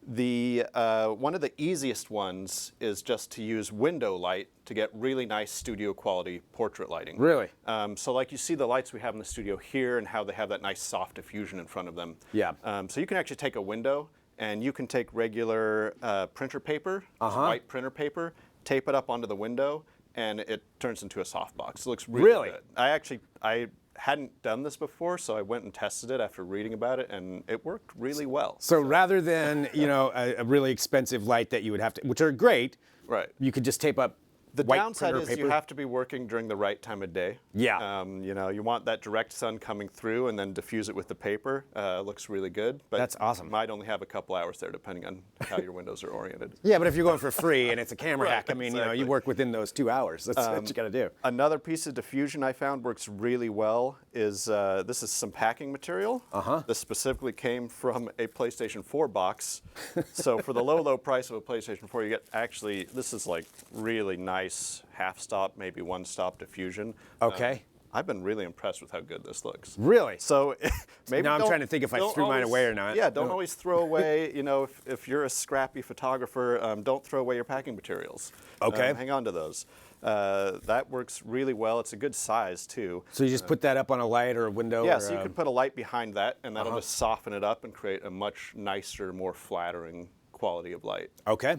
One of the easiest ones is just to use window light to get really nice studio quality portrait lighting. Really? So like you see the lights we have in the studio here and how they have that nice soft diffusion in front of them. Yeah. So you can actually take a window and you can take regular printer paper, white printer paper, tape it up onto the window, and it turns into a softbox. It looks really good. I hadn't done this before, so I went and tested it after reading about it, and it worked really well. So rather than a really expensive light that you would have to, which are great, right? You could just tape up. The white downside is paper. you have to be working during the right time of day. Yeah. You want that direct sun coming through and then diffuse it with the paper. Looks really good. But that's awesome. You might only have a couple hours there depending on how your windows are oriented. Yeah, but if you're going for free and it's a camera hack, I mean, exactly. you work within those 2 hours. That's what you got to do. Another piece of diffusion I found works really well is this is some packing material. This specifically came from a PlayStation 4 box. So for the low price of a PlayStation 4, you get this is like really nice half-stop, maybe one-stop diffusion. Okay. I've been really impressed with how good this looks. Really? So maybe now I'm trying to think if I threw mine away or not. Yeah, don't always throw away, if you're a scrappy photographer, don't throw away your packing materials. Okay. Hang on to those. That works really well. It's a good size, too. So you just put that up on a light or a window? Yeah, or, so you could put a light behind that, and that'll just soften it up and create a much nicer, more flattering quality of light. Okay.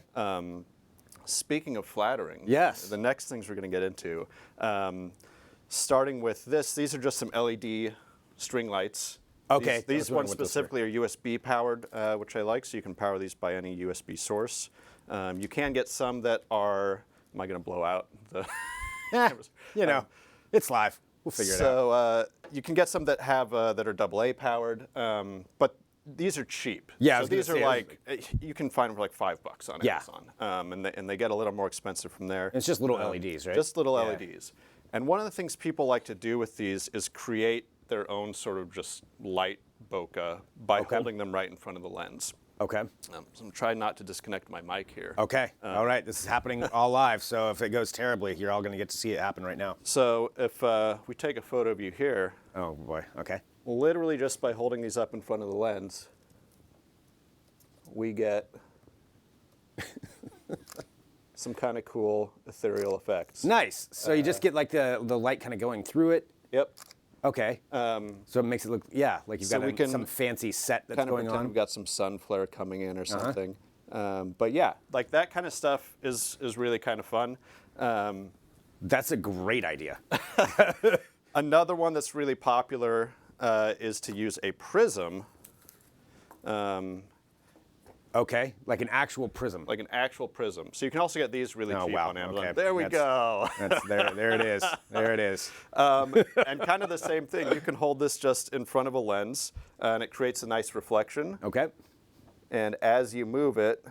Speaking of flattering, yes. The next things we're going to get into, starting with these are just some LED string lights. Okay. These ones specifically are USB powered, which I like, so you can power these by any USB source. You can get some that are, am I going to blow out the cameras? It's live. We'll figure it out. So you can get some that have that are AA powered, but these are cheap. Yeah, so these are like, you can find them for like $5 on Yeah. Amazon. And they get a little more expensive from there. It's just little LEDs, right? Just little LEDs. And one of the things people like to do with these is create their own sort of just light bokeh by holding them right in front of the lens. Okay. So I'm trying not to disconnect my mic here. Okay. All right. This is happening all live, so if it goes terribly, you're all going to get to see it happen right now. So if we take a photo of you here. Oh, boy. Okay. Literally just by holding these up in front of the lens, we get some kind of cool ethereal effects. Nice. So you just get like the light kind of going through it? Yep. Okay. So it makes it look, like you've got some fancy set that's going on. We've got some sun flare coming in or something. But yeah, like that kind of stuff is really kind of fun. That's a great idea. Another one that's really popular is to use a prism. Okay, like an actual prism. Like an actual prism. So you can also get these really cheap on Amazon. Okay. There we go. There it is. There it is. And kind of the same thing. You can hold this just in front of a lens, and it creates a nice reflection. Okay. And as you move it,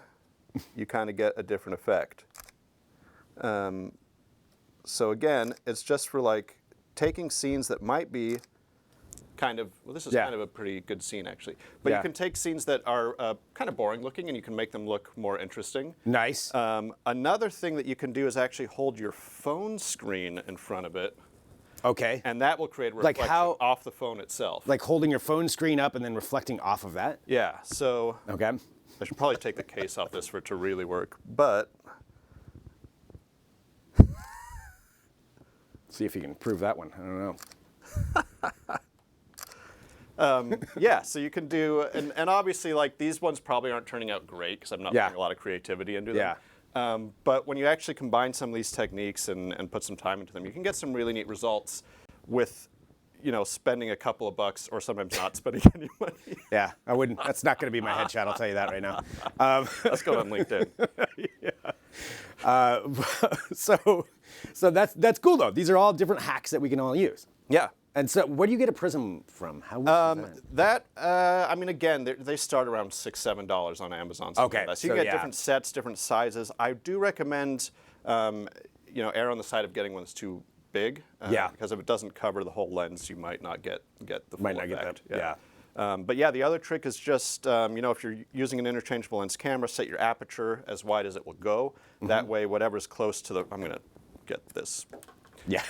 you kind of get a different effect. So again, it's just for like taking scenes that might be kind of, well, this is kind of a pretty good scene actually. But you can take scenes that are kind of boring looking and you can make them look more interesting. Nice. Another thing that you can do is actually hold your phone screen in front of it. Okay. And that will create a reflection off the phone itself. Like holding your phone screen up and then reflecting off of that? Yeah, so okay. I should probably take the case off this for it to really work, but. See if you can prove that one. I don't know. Yeah, so you can do, and obviously like these ones probably aren't turning out great because I'm not putting a lot of creativity into them. Yeah. But when you actually combine some of these techniques and put some time into them, you can get some really neat results with, spending a couple of bucks or sometimes not spending any money. Yeah, I wouldn't. That's not going to be my headshot. I'll tell you that right now. Let's go on LinkedIn. So that's cool though. These are all different hacks that we can all use. Yeah. And so, where do you get a prism from? How much is that? I mean, again, they start around $6-7 on Amazon. Okay. Like so you get different sets, different sizes. I do recommend, err on the side of getting one that's too big. Because if it doesn't cover the whole lens, you might not get the full effect. But yeah, the other trick is just, if you're using an interchangeable lens camera, set your aperture as wide as it will go. That way, whatever's close to I'm going to get this. Yeah.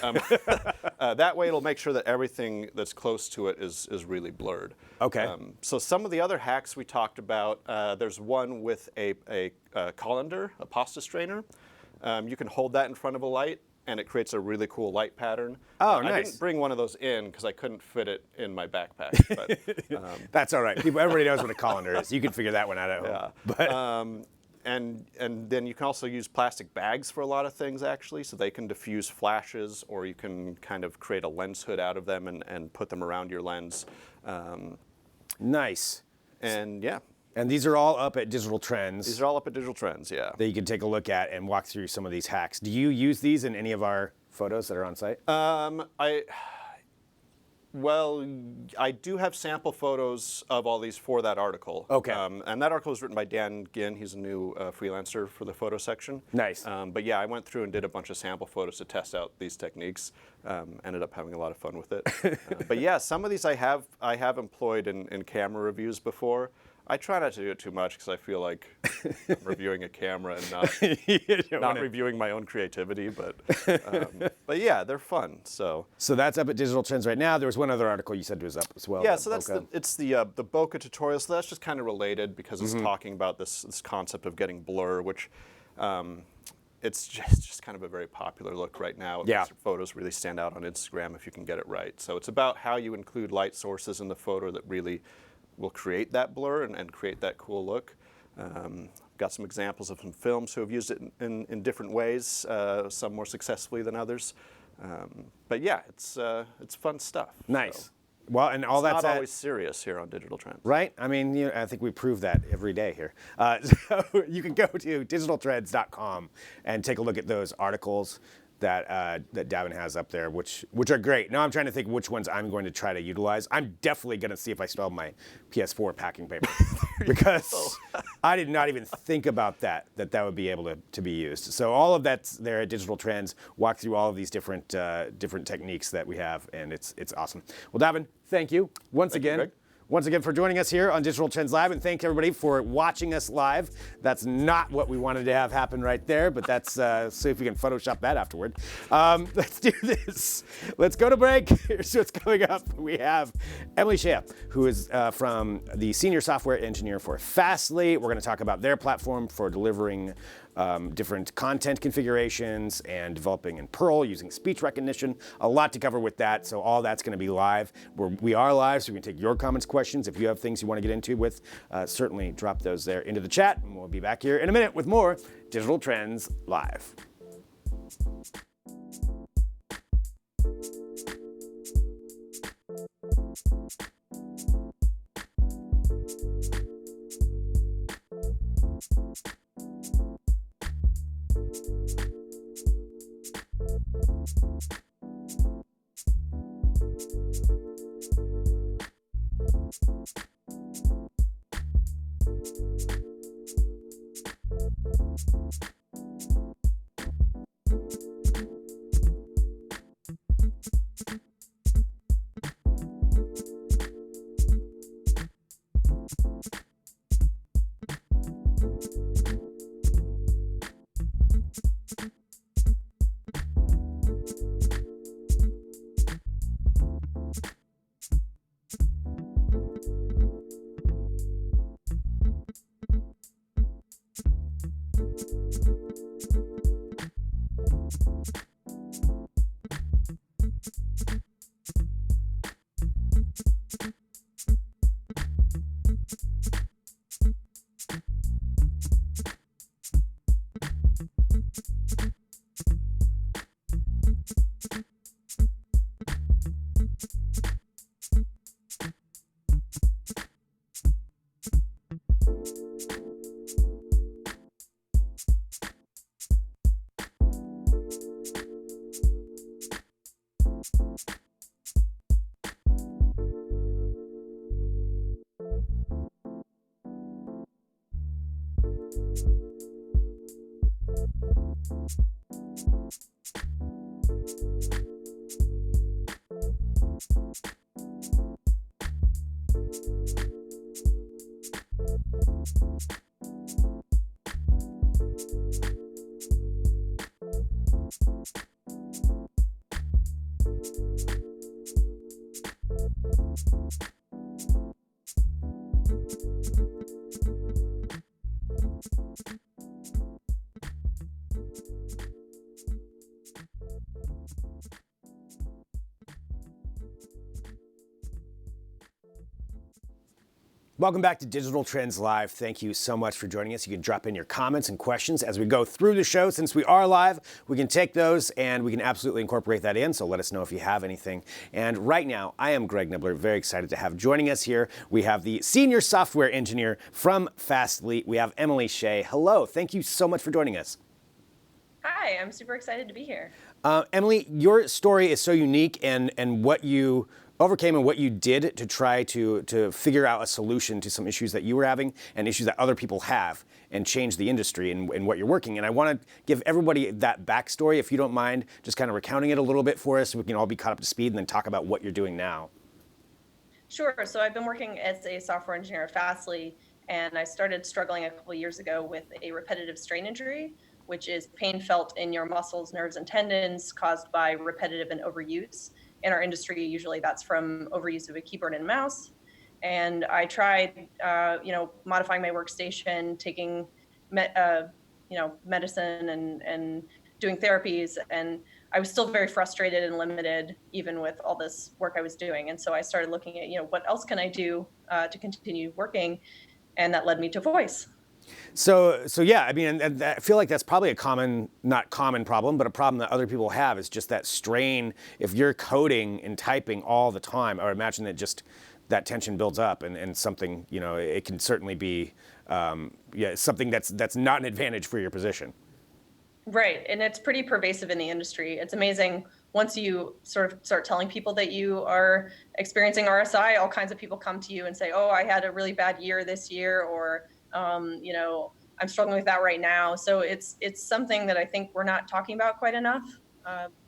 That way it'll make sure that everything that's close to it is really blurred. Okay. So some of the other hacks we talked about, there's one with a colander, a pasta strainer. You can hold that in front of a light, and it creates a really cool light pattern. Oh, I nice. didn't bring one of those in because I couldn't fit it in my backpack. But, That's all right. Everybody knows what a colander is. You can figure that one out at home. yeah. But And then you can also use plastic bags for a lot of things, actually, so they can diffuse flashes, or you can kind of create a lens hood out of them and put them around your lens. Nice. And yeah, And these are all up at Digital Trends. these are all up at Digital Trends, yeah. That you can take a look at and walk through some of these hacks. Do you use these in any of our photos that are on site? Well, I do have sample photos of all these for that article. Okay. And that article was written by Dan Ginn. He's a new freelancer for the photo section. Nice. But yeah, I went through and did a bunch of sample photos to test out these techniques. Ended up having a lot of fun with it. But yeah, some of these I have employed in camera reviews before. I try not to do it too much because I feel like I'm reviewing a camera and not reviewing my own creativity. But yeah, they're fun. So that's up at Digital Trends right now. There was one other article you said was up as well. yeah, so that's the bokeh tutorial. So that's just kind of related because it's talking about this concept of getting blur, which it's just kind of a very popular look right now. Yeah. Photos really stand out on Instagram if you can get it right. So it's about how you include light sources in the photo that really will create that blur and create that cool look. Got some examples of some films who have used it in different ways, some more successfully than others. But yeah, it's fun stuff. Nice. So Well, and all it's that's not always serious here on Digital Trends. right? I mean, I think we prove that every day here. So you can go to digitaltrends.com and take a look at those articles that Davin has up there, which are great. Now I'm trying to think which ones I'm going to try to utilize. I'm definitely going to see if I still have my PS4 packing paper because I did not even think about that would be able to be used. So all of that's there at Digital Trends. Walk through all of these different techniques that we have, and it's awesome. Well, Davin, thank you once again. Greg. Once again for joining us here on Digital Trends Live, and thank everybody for watching us live. That's not what we wanted to have happen right there, but that's see if we can Photoshop that afterward. Let's do this. Let's go to break. Here's what's coming up. We have Emily Shea, who is from the senior software engineer for Fastly. We're going to talk about their platform for delivering different content configurations and developing in Perl using speech recognition. A lot to cover with that, so all that's going to be live. We are live, so we can take your comments, questions. If you have things you want to get into with, certainly drop those there into the chat, and we'll be back here in a minute with more Digital Trends Live. Welcome back to Digital Trends Live. Thank you so much for joining us. You can drop in your comments and questions as we go through the show. Since we are live, we can take those and we can absolutely incorporate that in. So let us know if you have anything. And right now, I am Greg Nibbler, very excited to have joining us here. We have the senior software engineer from Fastly. We have Emily Shea. Hello. Thank you so much for joining us. Hi, I'm super excited to be here. Emily, your story is so unique and what you overcame and what you did to try to figure out a solution to some issues that you were having and issues that other people have and change the industry and what you're working. And I want to give everybody that backstory, if you don't mind, just kind of recounting it a little bit for us so we can all be caught up to speed and then talk about what you're doing now. Sure. So I've been working as a software engineer at Fastly, and I started struggling a couple years ago with a repetitive strain injury, which is pain felt in your muscles, nerves, and tendons caused by repetitive and overuse. In our industry, usually that's from overuse of a keyboard and mouse. And I tried, modifying my workstation, taking, medicine and doing therapies. And I was still very frustrated and limited, even with all this work I was doing. And so I started looking at, what else can I do to continue working? And that led me to voice. So yeah, I mean, and I feel like that's probably a not common problem, but a problem that other people have is just that strain. If you're coding and typing all the time, I would imagine that just that tension builds up and something, it can certainly be, something that's not an advantage for your position. Right, and it's pretty pervasive in the industry. It's amazing. Once you sort of start telling people that you are experiencing RSI, all kinds of people come to you and say, oh, I had a really bad year this year, or I'm struggling with that right now. So it's something that I think we're not talking about quite enough.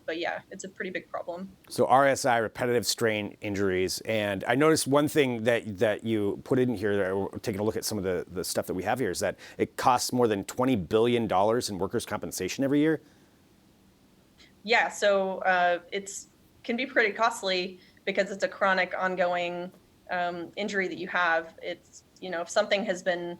But yeah, it's a pretty big problem. So RSI, repetitive strain injuries. And I noticed one thing that you put in here, taking a look at some of the stuff that we have here, is that it costs more than $20 billion in workers' compensation every year. Yeah, so it's can be pretty costly because it's a chronic, ongoing injury that you have. It's, if something has been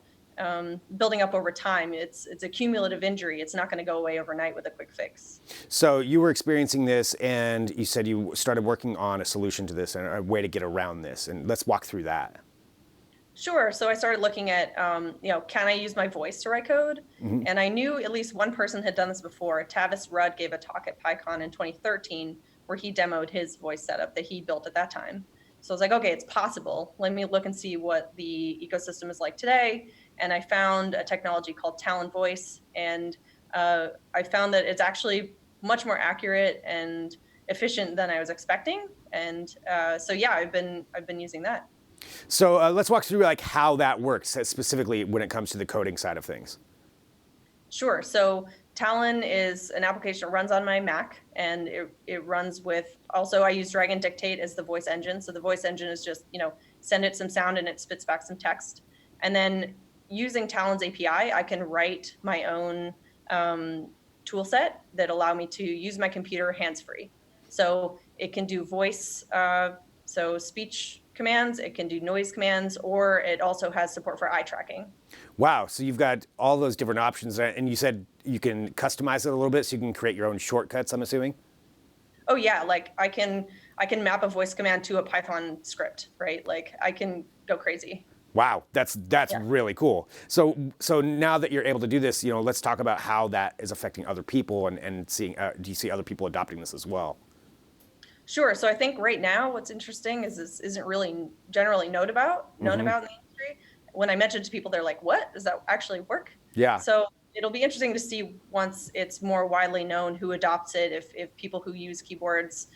building up over time, it's a cumulative injury. It's not going to go away overnight with a quick fix. So you were experiencing this, and you said you started working on a solution to this and a way to get around this. And let's walk through that. Sure. So I started looking at, can I use my voice to write code? Mm-hmm. And I knew at least one person had done this before. Tavis Rudd gave a talk at PyCon in 2013 where he demoed his voice setup that he built at that time. So I was like, okay, it's possible. Let me look and see what the ecosystem is like today. And I found a technology called Talon Voice. And I found that it's actually much more accurate and efficient than I was expecting. And I've been using that. So let's walk through how that works, specifically when it comes to the coding side of things. Sure. So Talon is an application that runs on my Mac, and it runs with, also I use Dragon Dictate as the voice engine. So the voice engine is just, send it some sound and it spits back some text. And then using Talon's API, I can write my own tool set that allow me to use my computer hands-free. So it can do voice, so speech commands, it can do noise commands, or it also has support for eye tracking. Wow, so you've got all those different options, and you said you can customize it a little bit so you can create your own shortcuts, I'm assuming? Oh yeah, like I can map a voice command to a Python script, right? Like I can go crazy. Wow, that's really cool. So now that you're able to do this, let's talk about how that is affecting other people and seeing, do you see other people adopting this as well? Sure. So I think right now what's interesting is this isn't really generally known about in the industry. When I mention it to people, they're like, what? Does that actually work? Yeah. So it'll be interesting to see once it's more widely known who adopts it, if people who use keyboards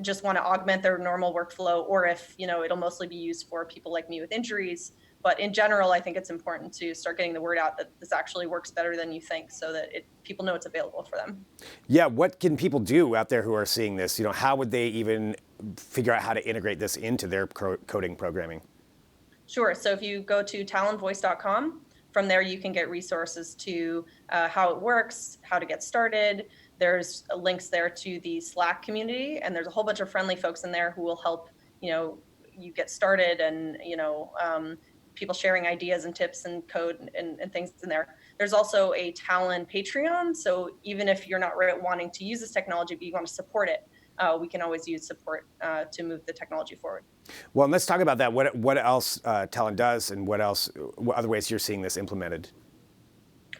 just want to augment their normal workflow, or if, it'll mostly be used for people like me with injuries. But in general, I think it's important to start getting the word out that this actually works better than you think, so that people know it's available for them. Yeah, what can people do out there who are seeing this? How would they even figure out how to integrate this into their coding programming? Sure. So if you go to talonvoice.com, from there you can get resources to how it works, how to get started. There's links there to the Slack community, and there's a whole bunch of friendly folks in there who will help you get started and, people sharing ideas and tips and code and things in there. There's also a Talon Patreon. So even if you're not wanting to use this technology, but you want to support it, we can always use support to move the technology forward. Well, let's talk about that. What else Talon does, and what other ways you're seeing this implemented?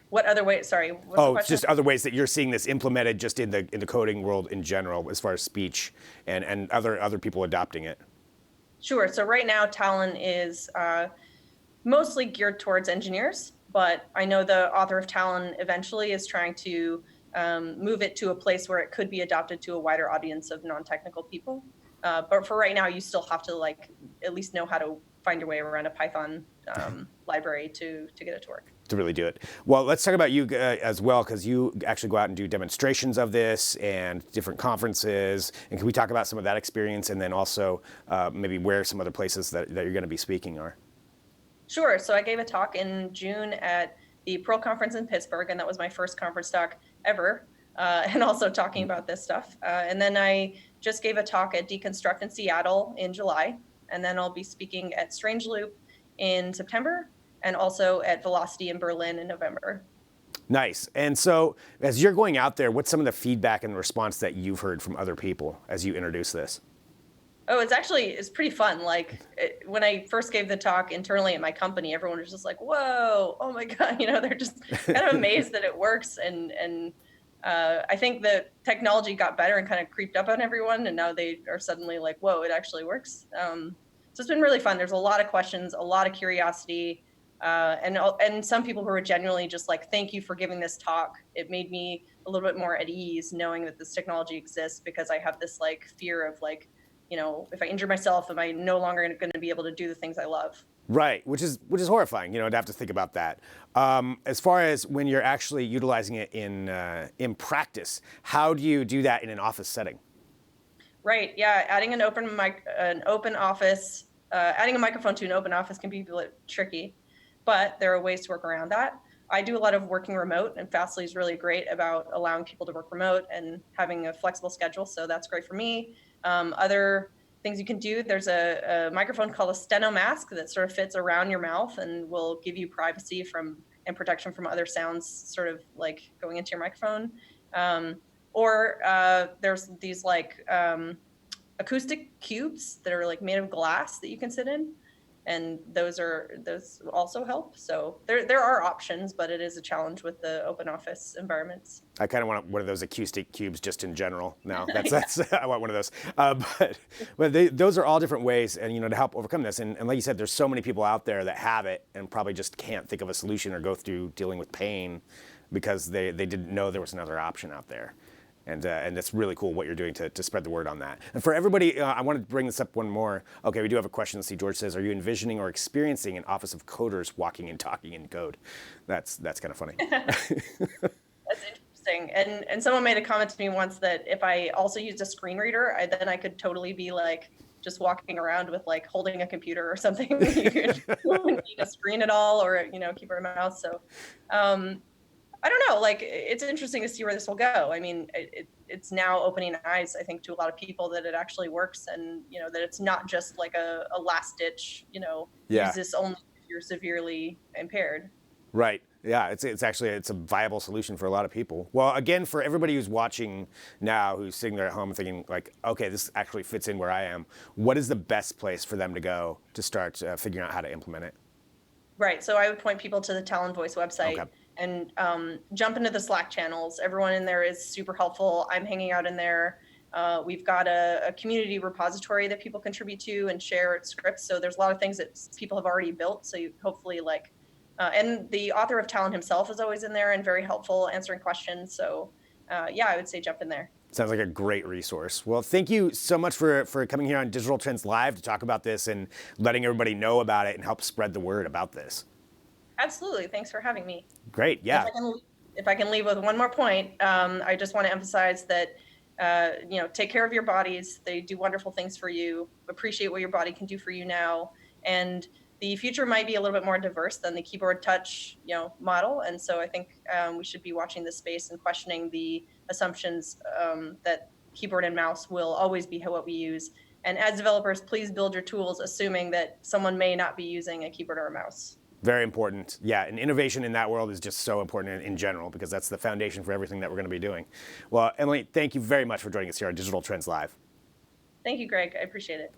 What other ways? Sorry. What's just other ways that you're seeing this implemented, just in the coding world in general, as far as speech and other people adopting it. Sure. So right now, Talon is mostly geared towards engineers, but I know the author of Talon eventually is trying to move it to a place where it could be adopted to a wider audience of non-technical people. But for right now, you still have to at least know how to find your way around a Python library to get it to work. To really do it. Well, let's talk about you as well, because you actually go out and do demonstrations of this and different conferences. And can we talk about some of that experience, and then also maybe where some other places that you're going to be speaking are? Sure. So I gave a talk in June at the Perl conference in Pittsburgh, and that was my first conference talk ever, and also talking about this stuff. And then I just gave a talk at Deconstruct in Seattle in July, and then I'll be speaking at Strange Loop in September, and also at Velocity in Berlin in November. Nice. And so as you're going out there, what's some of the feedback and response that you've heard from other people as you introduce this? Oh, it's pretty fun. When I first gave the talk internally at my company, everyone was just like, whoa, oh my God, they're just kind of amazed that it works. And I think the technology got better and kind of creeped up on everyone. And now they are suddenly like, whoa, it actually works. So it's been really fun. There's a lot of questions, a lot of curiosity, and some people who are genuinely just like, thank you for giving this talk. It made me a little bit more at ease knowing that this technology exists, because I have this fear of if I injure myself, am I no longer going to be able to do the things I love? Right, which is horrifying, to have to think about that. As far as when you're actually utilizing it in practice, how do you do that in an office setting? Right. Yeah. Adding an open office, adding a microphone to an open office can be a bit tricky, but there are ways to work around that. I do a lot of working remote, and Fastly is really great about allowing people to work remote and having a flexible schedule. So that's great for me. Other things you can do, there's a microphone called a steno mask that sort of fits around your mouth and will give you privacy and protection from other sounds sort of going into your microphone. Or there's these acoustic cubes that are made of glass that you can sit in, and those also help. So there are options, but it is a challenge with the open office environments. I kind of want one of those acoustic cubes just in general now. That's I want one of those. But those are all different ways, and to help overcome this. And like you said, there's so many people out there that have it and probably just can't think of a solution or go through dealing with pain because they didn't know there was another option out there. And it's really cool what you're doing to spread the word on that. And for everybody, I want to bring this up one more. Okay, we do have a question. Let's see, George says, are you envisioning or experiencing an office of coders walking and talking in code? That's kind of funny. That's interesting. And someone made a comment to me once that if I also used a screen reader, then I could totally be just walking around with holding a computer or something. You wouldn't need a screen at all, or keyboard and mouse. So I don't know, it's interesting to see where this will go. I mean, it's now opening eyes, I think, to a lot of people that it actually works, and, that it's not just a last ditch, use this only if you're severely impaired. Right. Yeah, it's actually a viable solution for a lot of people. Well, again, for everybody who's watching now, who's sitting there at home thinking okay, this actually fits in where I am, what is the best place for them to go to start figuring out how to implement it? Right. So I would point people to the Talon Voice website. Okay. And jump into the Slack channels. Everyone in there is super helpful. I'm hanging out in there. We've got a community repository that people contribute to and share scripts. So there's a lot of things that people have already built. So you hopefully and the author of Talon himself is always in there and very helpful answering questions. So I would say jump in there. Sounds like a great resource. Well, thank you so much for coming here on Digital Trends Live to talk about this and letting everybody know about it and help spread the word about this. Absolutely. Thanks for having me. Great. Yeah. If I can leave with one more point, I just want to emphasize that, take care of your bodies. They do wonderful things for you. Appreciate what your body can do for you now. And the future might be a little bit more diverse than the keyboard touch, model. And so I think we should be watching this space and questioning the assumptions that keyboard and mouse will always be what we use. And as developers, please build your tools assuming that someone may not be using a keyboard or a mouse. Very important. Yeah, and innovation in that world is just so important in general, because that's the foundation for everything that we're going to be doing. Well, Emily, thank you very much for joining us here on Digital Trends Live. Thank you, Greg. I appreciate it.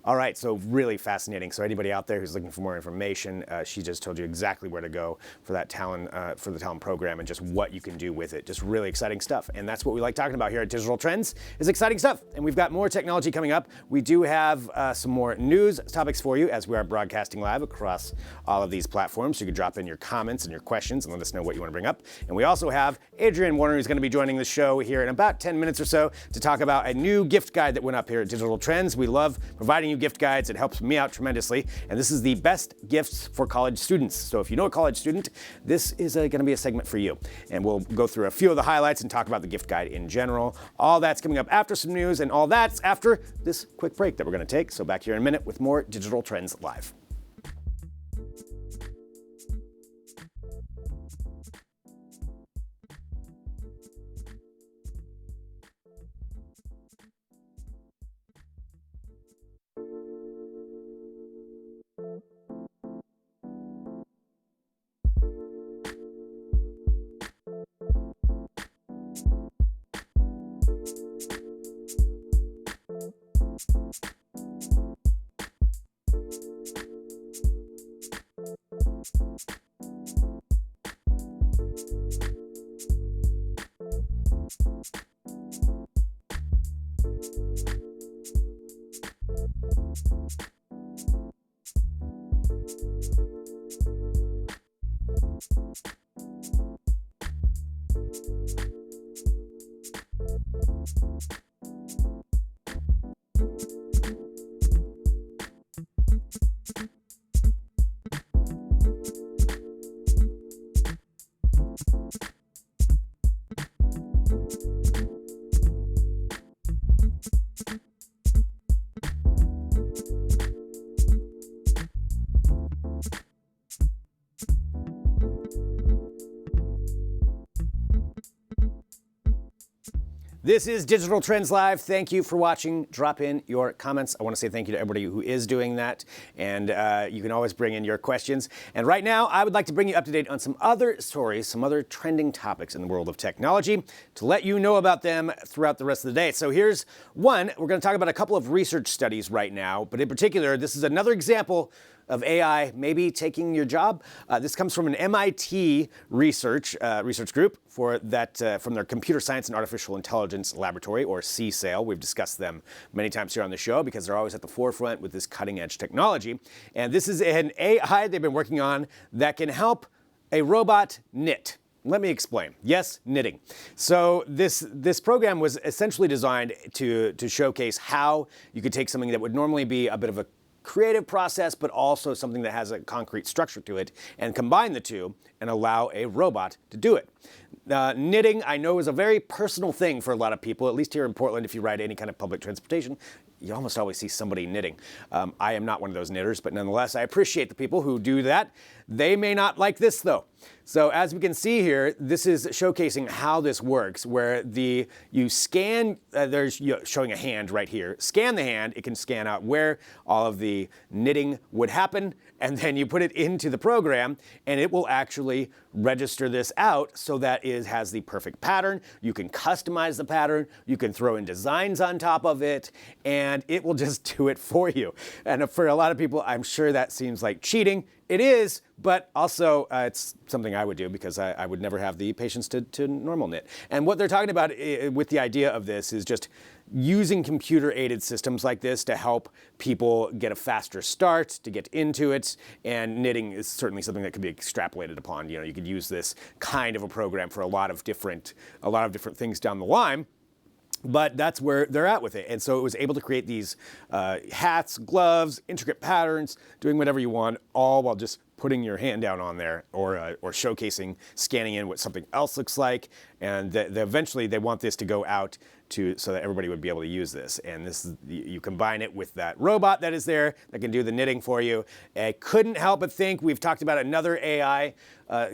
All right, so really fascinating. So anybody out there who's looking for more information, she just told you exactly where to go for that Talon, for the Talon program, and just what you can do with it. Just really exciting stuff. And that's what we like talking about here at Digital Trends, is exciting stuff. And we've got more technology coming up. We do have some more news topics for you as we are broadcasting live across all of these platforms. So you can drop in your comments and your questions and let us know what you want to bring up. And we also have Adrian Warner, who's going to be joining the show here in about 10 minutes or so to talk about a new gift guide that went up here at Digital Trends. We love providing you gift guides. It helps me out tremendously. And this is the best gifts for college students. So if you know a college student, this is going to be a segment for you. And we'll go through a few of the highlights and talk about the gift guide in general. All that's coming up after some news, and all that's after this quick break that we're going to take. So back here in a minute with more Digital Trends Live. This is Digital Trends Live. Thank you for watching. Drop in your comments. I want to say thank you to everybody who is doing that. And you can always bring in your questions. And right now, I would like to bring you up to date on some other stories, some other trending topics in the world of technology to let you know about them throughout the rest of the day. So here's one. We're going to talk about a couple of research studies right now. But in particular, this is another example of AI maybe taking your job. This comes from an MIT research group from their Computer Science and Artificial Intelligence Laboratory, or CSAIL. We've discussed them many times here on the show because they're always at the forefront with this cutting edge technology. And this is an AI they've been working on that can help a robot knit. Let me explain. Yes, knitting. So this program was essentially designed to showcase how you could take something that would normally be a bit of a creative process, but also something that has a concrete structure to it, and combine the two and allow a robot to do it. Knitting, I know, is a very personal thing for a lot of people, at least here in Portland. If you ride any kind of public transportation, you almost always see somebody knitting. I am not one of those knitters, but nonetheless, I appreciate the people who do that. They may not like this, though. So as we can see here, this is showcasing how this works, where you scan, there's showing a hand right here. Scan the hand, it can scan out where all of the knitting would happen, and then you put it into the program, and it will actually register this out so that it has the perfect pattern. You can customize the pattern, you can throw in designs on top of it, and it will just do it for you. And for a lot of people, I'm sure that seems like cheating. It is, but also it's something I would do because I would never have the patience to normal knit. And what they're talking about with the idea of this is just using computer-aided systems like this to help people get a faster start, to get into it. And knitting is certainly something that could be extrapolated upon. You know, you could use this kind of a program for a lot of different things down the line. But that's where they're at with it. And so it was able to create these hats, gloves, intricate patterns, doing whatever you want, all while just putting your hand down on there, or showcasing, scanning in what something else looks like. And eventually they want this to go out so that everybody would be able to use this. And you combine it with that robot that is there that can do the knitting for you. I couldn't help but think, we've talked about another AI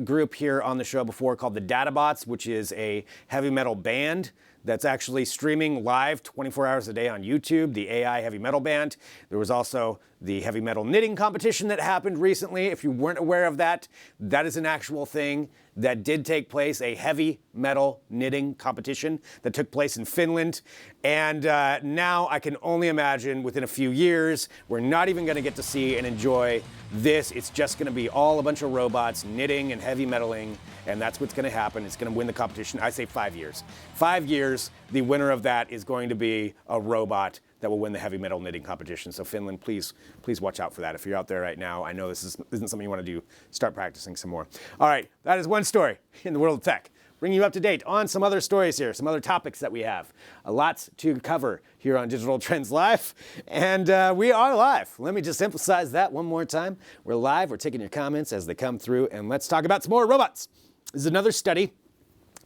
group here on the show before called the DataBots, which is a heavy metal band that's actually streaming live 24 hours a day on YouTube, the AI heavy metal band. There was also the heavy metal knitting competition that happened recently. If you weren't aware of that, that is an actual thing that did take place, a heavy metal knitting competition that took place in Finland. And now I can only imagine within a few years, we're not even going to get to see and enjoy this. It's just going to be all a bunch of robots knitting and heavy metaling, and that's what's going to happen. It's going to win the competition. I say 5 years. 5 years, the winner of that is going to be a robot that will win the heavy metal knitting competition. So Finland, please watch out for that. If you're out there right now, I know this isn't something you want to do. Start practicing some more. All right, that is one story in the world of tech. Bringing you up to date on some other stories here, some other topics that we have. Lots to cover here on Digital Trends Live, and we are live. Let me just emphasize that one more time. We're live, we're taking your comments as they come through, and let's talk about some more robots. This is another study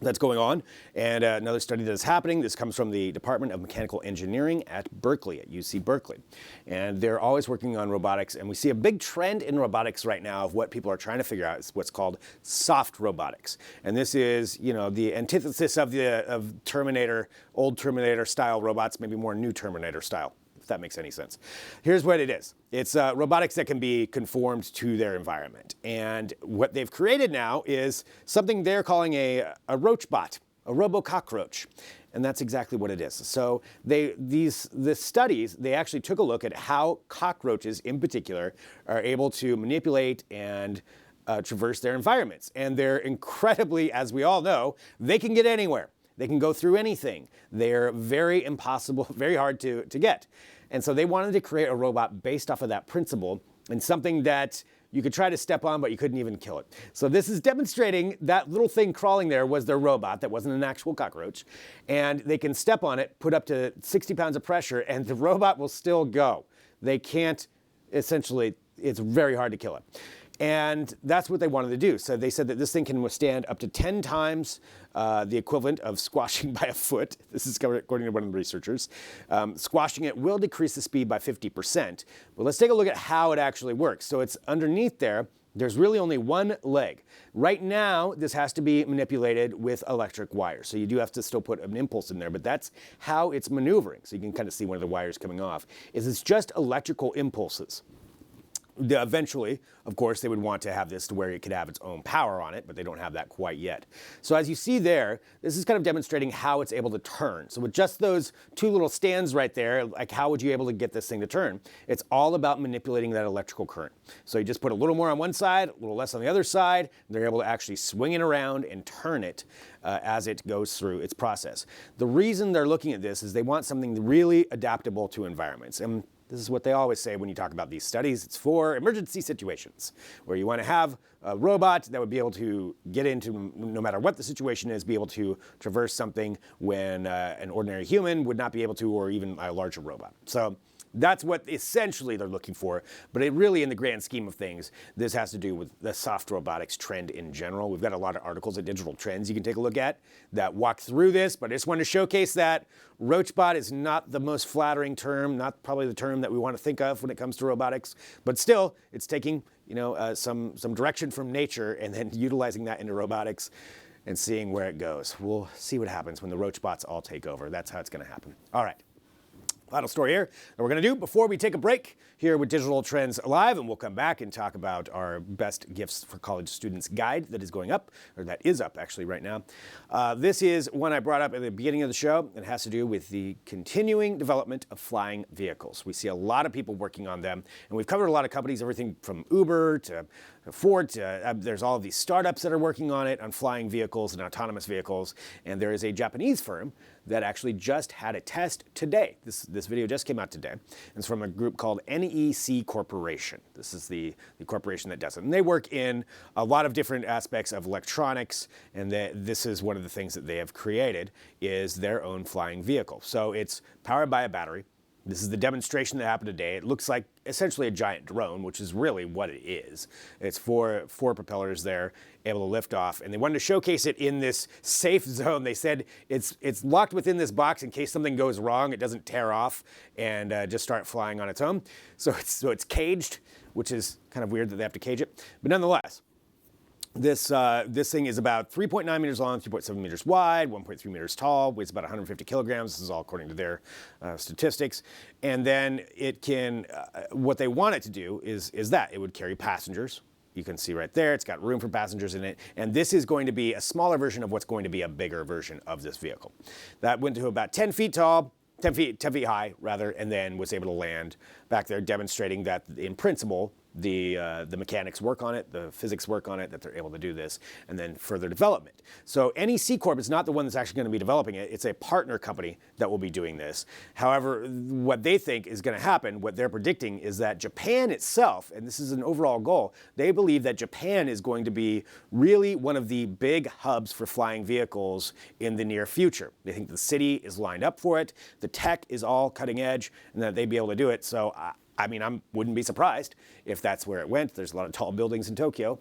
that's going on, and another study that is happening. This comes from the Department of Mechanical Engineering at Berkeley, at UC Berkeley. And they're always working on robotics, and we see a big trend in robotics right now of what people are trying to figure out is what's called soft robotics. And this is, the antithesis of Terminator, old Terminator style robots, maybe more new Terminator style, if that makes any sense. Here's what it is. It's robotics that can be conformed to their environment. And what they've created now is something they're calling a roach bot, a robo-cockroach. And that's exactly what it is. So these studies, they actually took a look at how cockroaches in particular are able to manipulate and traverse their environments. And they're incredibly, as we all know, they can get anywhere. They can go through anything. They're very hard to get. And so they wanted to create a robot based off of that principle and something that you could try to step on, but you couldn't even kill it. So this is demonstrating that little thing crawling there was their robot. That wasn't an actual cockroach. And they can step on it, put up to 60 pounds of pressure, and the robot will still go. They can't, essentially, it's very hard to kill it. And that's what they wanted to do. So they said that this thing can withstand up to 10 times the equivalent of squashing by a foot. This is according to one of the researchers. Squashing it will decrease the speed by 50%. But let's take a look at how it actually works. So it's underneath there. There's really only one leg. Right now, this has to be manipulated with electric wires. So you do have to still put an impulse in there, but that's how it's maneuvering. So you can kind of see one of the wires coming off. It's just electrical impulses. Eventually, of course, they would want to have this to where it could have its own power on it, but they don't have that quite yet. So as you see there, this is kind of demonstrating how it's able to turn. So with just those two little stands right there, like how would you be able to get this thing to turn? It's all about manipulating that electrical current. So you just put a little more on one side, a little less on the other side, and they're able to actually swing it around and turn it as it goes through its process. The reason they're looking at this is they want something really adaptable to environments. And this is what they always say when you talk about these studies. It's for emergency situations where you want to have a robot that would be able to get into, no matter what the situation is, be able to traverse something when an ordinary human would not be able to, or even a larger robot. So that's what essentially they're looking for. But it really, in the grand scheme of things, this has to do with the soft robotics trend in general. We've got a lot of articles at Digital Trends you can take a look at that walk through this, but I just wanted to showcase that roachbot is not the most flattering term, not probably the term that we want to think of when it comes to robotics, but still, it's taking some direction from nature and then utilizing that into robotics and seeing where it goes. We'll see what happens when the roachbots all take over. That's how it's going to happen. All right. Final story here that we're going to do before we take a break here with Digital Trends Live, and we'll come back and talk about our best gifts for college students guide that is going up, or that is up actually right now. This is one I brought up at the beginning of the show. It has to do with the continuing development of flying vehicles. We see a lot of people working on them, and we've covered a lot of companies, everything from Uber to Ford, there's all of these startups that are working on it, on flying vehicles and autonomous vehicles, and there is a Japanese firm that actually just had a test today. This video just came out today. It's from a group called NEC Corporation. This is the corporation that does it. And they work in a lot of different aspects of electronics, and this is one of the things that they have created is their own flying vehicle. So it's powered by a battery. This is the demonstration that happened today. It looks like essentially a giant drone, which is really what it is. It's four propellers there, able to lift off, and they wanted to showcase it in this safe zone. They said it's locked within this box in case something goes wrong. It doesn't tear off and just start flying on its own. So it's caged, which is kind of weird that they have to cage it, but nonetheless. This thing is about 3.9 meters long, 3.7 meters wide, 1.3 meters tall, weighs about 150 kilograms. This is all according to their statistics. And then it can, what they want it to do is that it would carry passengers. You can see right there, it's got room for passengers in it. And this is going to be a smaller version of what's going to be a bigger version of this vehicle. That went to about 10 feet tall, 10 feet high rather, and then was able to land back there, demonstrating that in principle, the mechanics work on it, the physics work on it, that they're able to do this, and then further development. So NEC Corp is not the one that's actually going to be developing it. It's a partner company that will be doing this. However, what they think is going to happen, what they're predicting, is that Japan itself, and this is an overall goal, they believe that Japan is going to be really one of the big hubs for flying vehicles in the near future. They think the city is lined up for it, the tech is all cutting edge, and that they'd be able to do it. So I mean, I wouldn't be surprised if that's where it went. There's a lot of tall buildings in Tokyo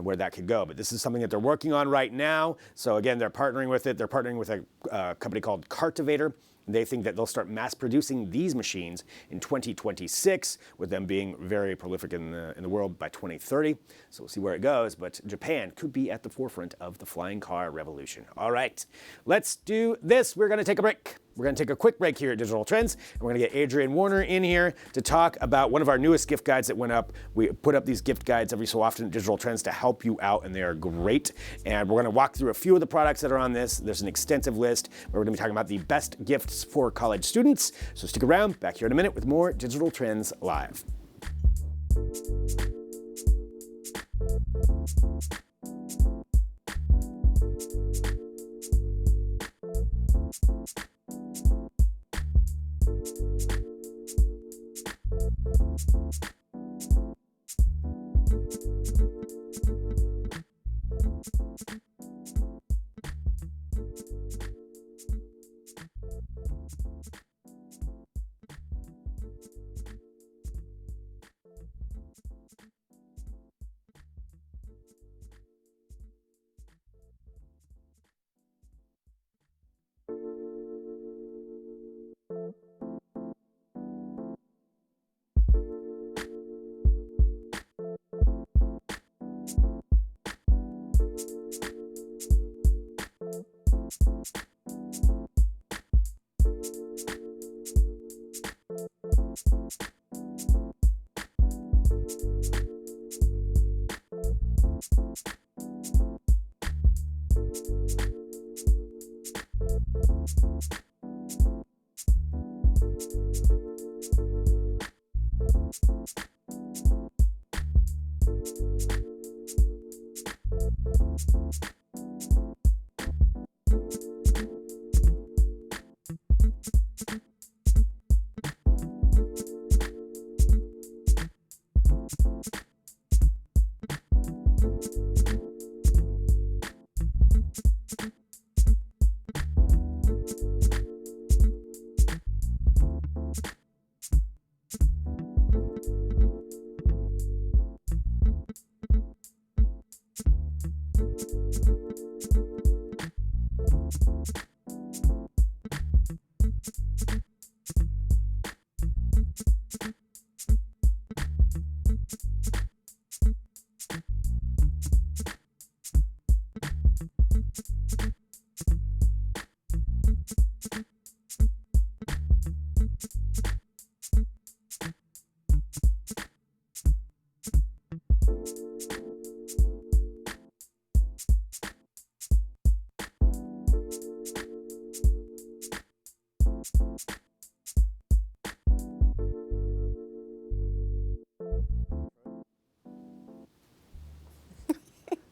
where that could go. But this is something that they're working on right now. So again, they're partnering with it. They're partnering with a company called Cartivator. They think that they'll start mass producing these machines in 2026, with them being very prolific in the world by 2030. So we'll see where it goes. But Japan could be at the forefront of the flying car revolution. All right, let's do this. We're going to take a break. We're going to take a quick break here at Digital Trends, and we're going to get Adrian Warner in here to talk about one of our newest gift guides that went up. We put up these gift guides every so often at Digital Trends to help you out, and they are great. And we're going to walk through a few of the products that are on this. There's an extensive list. We're going to be talking about the best gifts for college students. So stick around. Back here in a minute with more Digital Trends Live.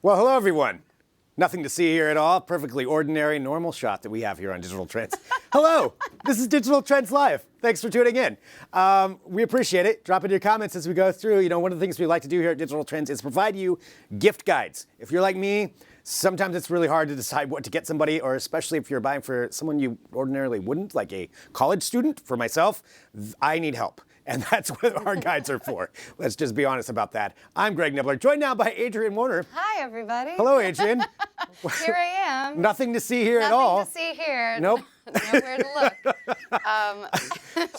Well, hello, everyone. Nothing to see here at all. Perfectly ordinary, normal shot that we have here on Digital Trends. Hello, this is Digital Trends Live. Thanks for tuning in. We appreciate it. Drop in your comments as we go through. You know, one of the things we like to do here at Digital Trends is provide you gift guides. If you're like me, sometimes it's really hard to decide what to get somebody, or especially if you're buying for someone you ordinarily wouldn't, like a college student. For myself, I need help. And that's what our guides are for. Let's just be honest about that. I'm Greg Nibbler, joined now by Adrian Warner. Hi, everybody. Hello, Adrian. Here I am. Nothing to see here at all. Nothing to see here. Nope. where to look.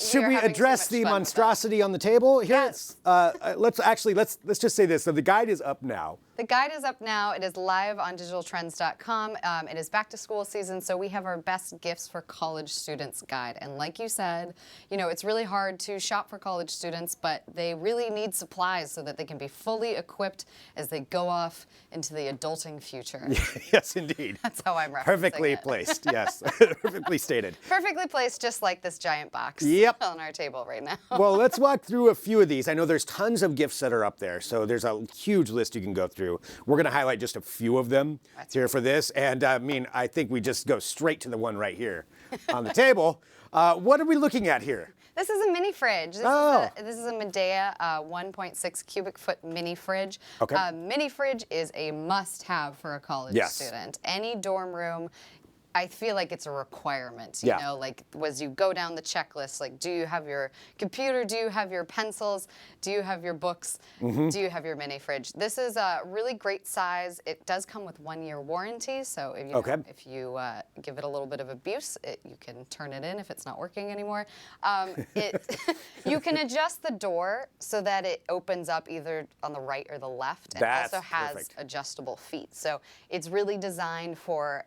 Should we address the monstrosity on the table here? Yes. Let's just say this. So the guide is up now. The guide is up now. It is live on digitaltrends.com. It is back to school season, so we have our best gifts for college students guide. And like you said, it's really hard to shop for college students, but they really need supplies so that they can be fully equipped as they go off into the adulting future. Yes, indeed. That's how I'm referencing Perfectly it. placed, yes. Perfectly stated. Perfectly placed, just like this giant box on our table right now. Well, let's walk through a few of these. I know there's tons of gifts that are up there, so there's a huge list you can go through. We're going to highlight just a few of them here for this, and I think we just go straight to the one right here on the table. What are we looking at here? This is a mini fridge. This is a Medea 1.6 cubic foot mini fridge. Okay. Mini fridge is a must-have for a college student. Any dorm room, I feel like it's a requirement, you know, like as you go down the checklist, like do you have your computer, do you have your pencils, do you have your books, do you have your mini fridge? This is a really great size. It does come with 1-year warranty, so if you give it a little bit of abuse, you can turn it in if it's not working anymore. You can adjust the door so that it opens up either on the right or the left, and also has adjustable feet. So it's really designed for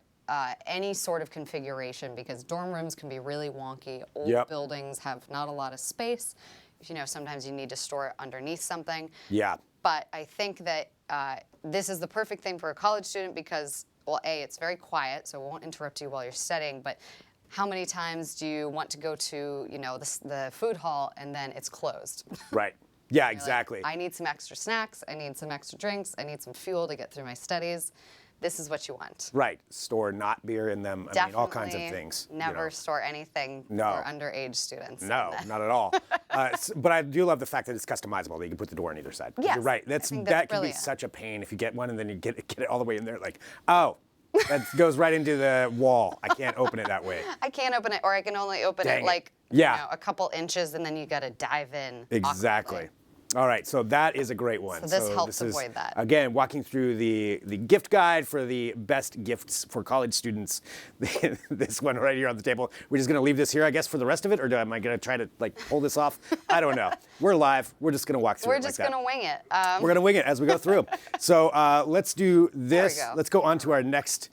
any sort of configuration, because dorm rooms can be really wonky. Old buildings have not a lot of space. Sometimes you need to store it underneath something. Yeah. But I think that this is the perfect thing for a college student because, well, A, it's very quiet, so it won't interrupt you while you're studying, but how many times do you want to go to, the food hall and then it's closed? Right. Yeah, exactly. Like, I need some extra snacks, I need some extra drinks, I need some fuel to get through my studies. This is what you want. Right. Store not beer in them. I mean, all kinds of things. Never store anything for underage students. No, not at all. But I do love the fact that it's customizable, that you can put the door on either side. Yes, you're right. That can be such a pain if you get one and then you get it all the way in there. Like, oh, that goes right into the wall. I can't open it that way. I can't open it, or I can only open it like a couple inches, and then you got to dive in. Exactly. Awkwardly. All right, so that is a great one. So this helps avoid that. Again, walking through the gift guide for the best gifts for college students. This one right here on the table. We're just going to leave this here, I guess, for the rest of it, or am I going to try to pull this off? I don't know. We're live. We're just going to walk through it like that. We're just going to wing it. We're going to wing it as we go through. So let's do this. There we go. Let's go on to our next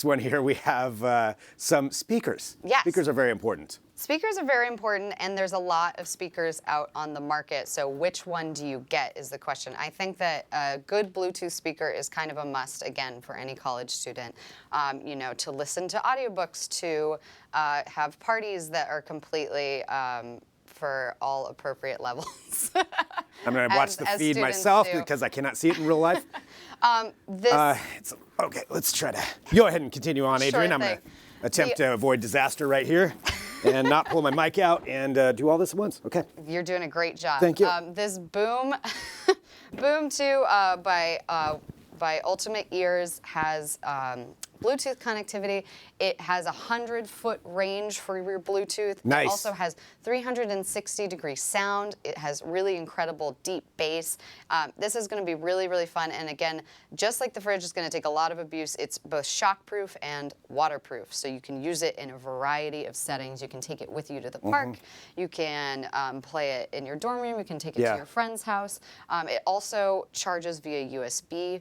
one here. We have some speakers. Yes. Speakers are very important. Speakers are very important, and there's a lot of speakers out on the market, so which one do you get is the question. I think that a good Bluetooth speaker is kind of a must, again, for any college student. To listen to audiobooks, to have parties that are completely for all appropriate levels. I'm going to watch the feed myself because I cannot see it in real life. Okay, let's try to go ahead and continue on, Adrian. I'm going to attempt to avoid disaster right here. And not pull my mic out and do all this at once. Okay. You're doing a great job. Thank you. This Boom 2 by Ultimate Ears has Bluetooth connectivity. It has a 100-foot range for your Bluetooth. Nice. It also has 360-degree sound. It has really incredible deep bass. This is going to be really, really fun. And again, just like the fridge is going to take a lot of abuse, it's both shockproof and waterproof. So you can use it in a variety of settings. You can take it with you to the park. You can play it in your dorm room. You can take it to your friend's house. It also charges via USB.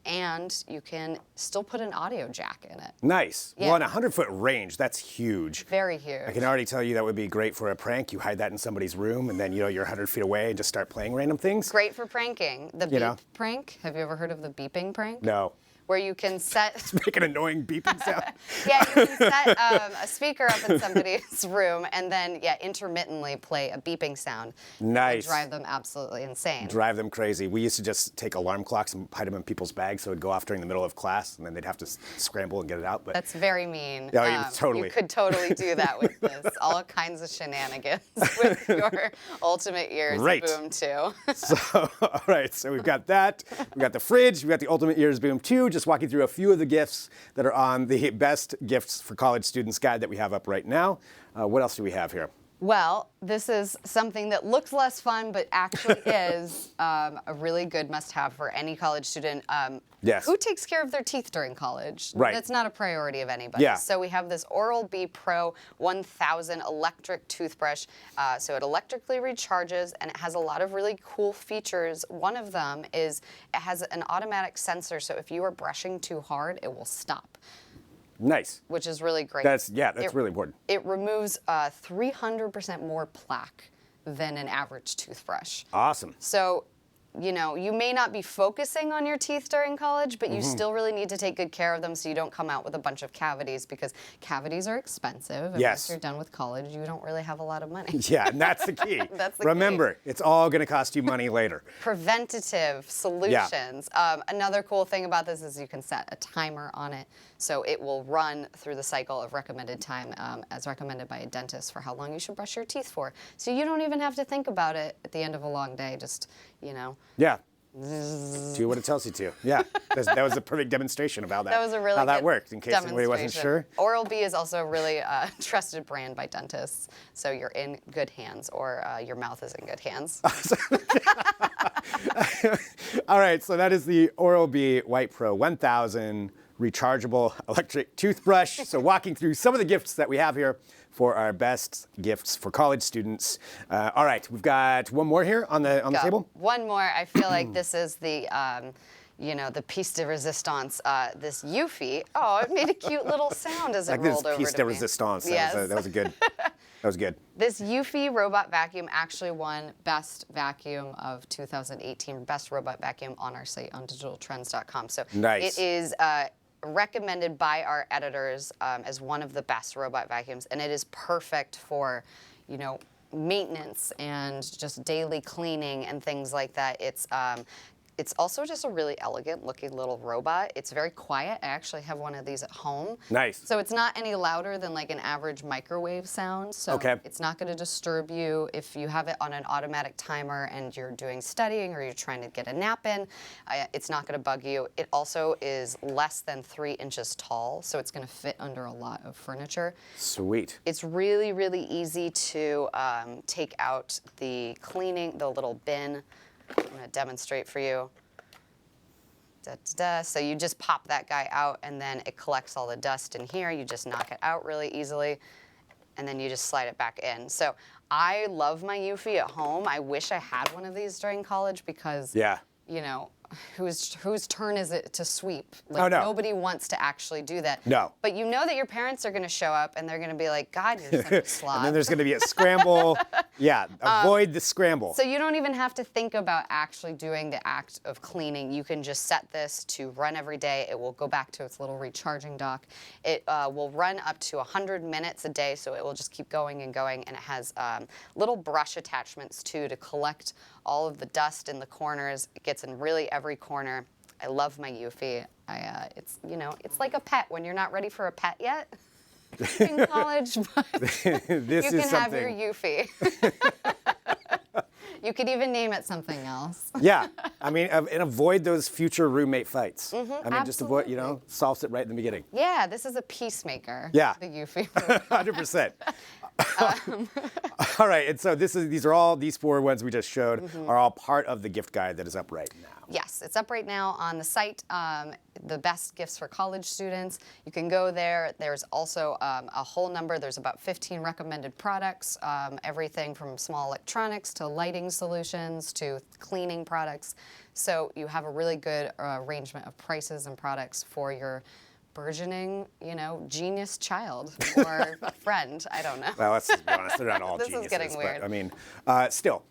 And you can still put an audio jack in it. Nice. Yeah. Well, in a 100-foot range, that's huge. Very huge. I can already tell you that would be great for a prank. You hide that in somebody's room, and then you're 100 feet away and just start playing random things. Great for pranking. The beep prank. Have you ever heard of the beeping prank? No. Where you can set... Make an annoying beeping sound. Yeah, you can set a speaker up in somebody's room and then, intermittently play a beeping sound. Nice. Drive them absolutely insane. Drive them crazy. We used to just take alarm clocks and hide them in people's bags so it'd go off during the middle of class, and then they'd have to scramble and get it out. But that's very mean. Yeah, totally. You could totally do that with this. All kinds of shenanigans with your Ultimate Ears Boom 2. So, all right, so we've got that. We've got the fridge. We've got the Ultimate Ears Boom 2. Just walking through a few of the gifts that are on the best gifts for college students guide that we have up right now. What else do we have here? Well, this is something that looks less fun, but actually is a really good must-have for any college student. Yes. Who takes care of their teeth during college? Right. That's not a priority of anybody. Yeah. So we have this Oral-B Pro 1000 electric toothbrush. So it electrically recharges, and it has a lot of really cool features. One of them is it has an automatic sensor, so if you are brushing too hard, it will stop. Nice. Which is really great. That's really important. It removes 300% more plaque than an average toothbrush. Awesome. So, you know, you may not be focusing on your teeth during college, but you still really need to take good care of them so you don't come out with a bunch of cavities, because cavities are expensive. And Yes. once you're done with college, you don't really have a lot of money. Yeah, and that's the key. That's the Remember, it's all going to cost you money later. Preventative solutions. Another cool thing about this is you can set a timer on it, so it will run through the cycle of recommended time as recommended by a dentist for how long you should brush your teeth for. So you don't even have to think about it at the end of a long day. Just, you know. Yeah. Do what it tells you to. Yeah. That was a perfect demonstration of how That was a really how that good worked, in case anybody wasn't sure. Oral-B is also a really trusted brand by dentists, so you're in good hands, or your mouth is in good hands. All right, so that is the Oral-B White Pro 1000 rechargeable electric toothbrush. So walking through some of the gifts that we have here for our best gifts for college students. All right, we've got one more here on the table. One more. I feel like this is the, you know, the piece de resistance. This Eufy. Oh, it made a cute little sound as it rolled over Piece to de me. resistance. Yes. That was a good. That was good. This Eufy robot vacuum actually won Best Vacuum of 2018, Best Robot Vacuum on our site on digitaltrends.com. So Nice. It is recommended by our editors as one of the best robot vacuums, and it is perfect for, you know, maintenance and just daily cleaning and things like that. It's also just a really elegant looking little robot. It's very quiet. I actually have one of these at home. Nice. So it's not any louder than like an average microwave sound. So Okay. it's not going to disturb you if you have it on an automatic timer and you're doing studying or you're trying to get a nap in. It's not going to bug you. It also is less than 3 inches tall, so it's going to fit under a lot of furniture. Sweet. It's really, really easy to take out the little bin. I'm going to demonstrate for you. So you just pop that guy out, and then it collects all the dust in here. You just knock it out really easily, and then you just slide it back in. So I love my Eufy at home. I wish I had one of these during college because, you know, whose turn is it to sweep? Like, nobody wants to actually do that. No. But you know that your parents are going to show up and they're going to be like, God, you're such a slob. And then there's going to be a scramble. Avoid the scramble. So you don't even have to think about actually doing the act of cleaning. You can just set this to run every day. It will go back to its little recharging dock. It will run up to 100 minutes a day, so it will just keep going and going. And it has little brush attachments too to collect all of the dust in the corners. It gets in really every corner. I love my Eufy. It's, you know, it's like a pet when you're not ready for a pet yet in college, but you can have your Eufy. You could even name it something else. Yeah, I mean, and avoid those future roommate fights. I mean, absolutely. just avoid, you know, solves it right in the beginning. Yeah, this is a peacemaker. Yeah. The Eufy. 100%. All right, and so these 4 ones we just showed are all part of the gift guide that is up right now. Yes, it's up right now on the site, the best gifts for college students. You can go there. There's also a whole number. There's about 15 recommended products, everything from small electronics to lighting solutions to cleaning products. So you have a really good arrangement of prices and products for your burgeoning, you know, genius child or friend. I don't know. Well, let's just be honest, they're not all This geniuses. is getting weird. But, I mean, still.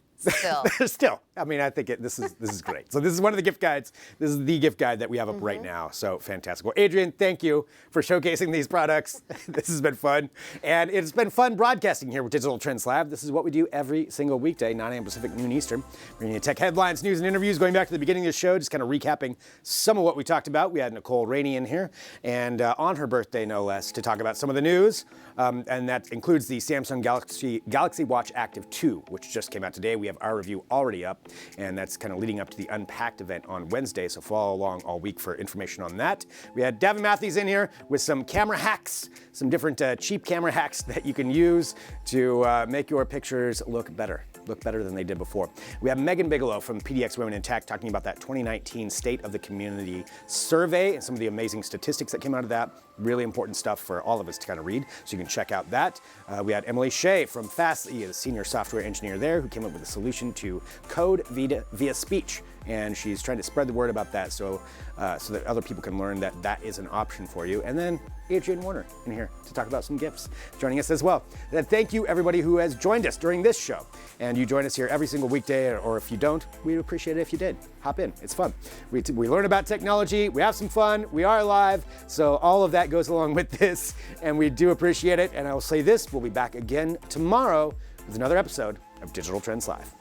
Still. I mean, I think this is great. So this is one of the gift guides. This is the gift guide that we have up right now. So fantastic. Well, Adrienne, thank you for showcasing these products. This has been fun. And it's been fun broadcasting here with Digital Trends Lab. This is what we do every single weekday, 9 a.m. Pacific, noon Eastern. Bringing you tech headlines, news, and interviews. Going back to the beginning of the show, just kind of recapping some of what we talked about. We had Nicole Rainey in here, and on her birthday, no less, to talk about some of the news. And that includes the Samsung Galaxy Watch Active 2, which just came out today. We have have our review already up, and that's kind of leading up to the Unpacked event on Wednesday, so follow along all week for information on that. We had Devin Matthews in here with some camera hacks, some different cheap camera hacks that you can use to make your pictures look better than they did before. We have Megan Bigelow from PDX Women in Tech talking about that 2019 State of the Community survey and some of the amazing statistics that came out of that. Really important stuff for all of us to kind of read, so you can check out that. We had Emily Shea from Fastly, a senior software engineer there, who came up with a solution to code via speech. And she's trying to spread the word about that so that other people can learn that that is an option for you. And then Adrian Warner in here to talk about some gifts, joining us as well. And thank you everybody who has joined us during this show. And you join us here every single weekday, or if you don't, we'd appreciate it if you did. Hop in, it's fun. We learn about technology, we have some fun, we are live, so all of that goes along with this, and we do appreciate it. And I will say this, we'll be back again tomorrow with another episode of Digital Trends Live.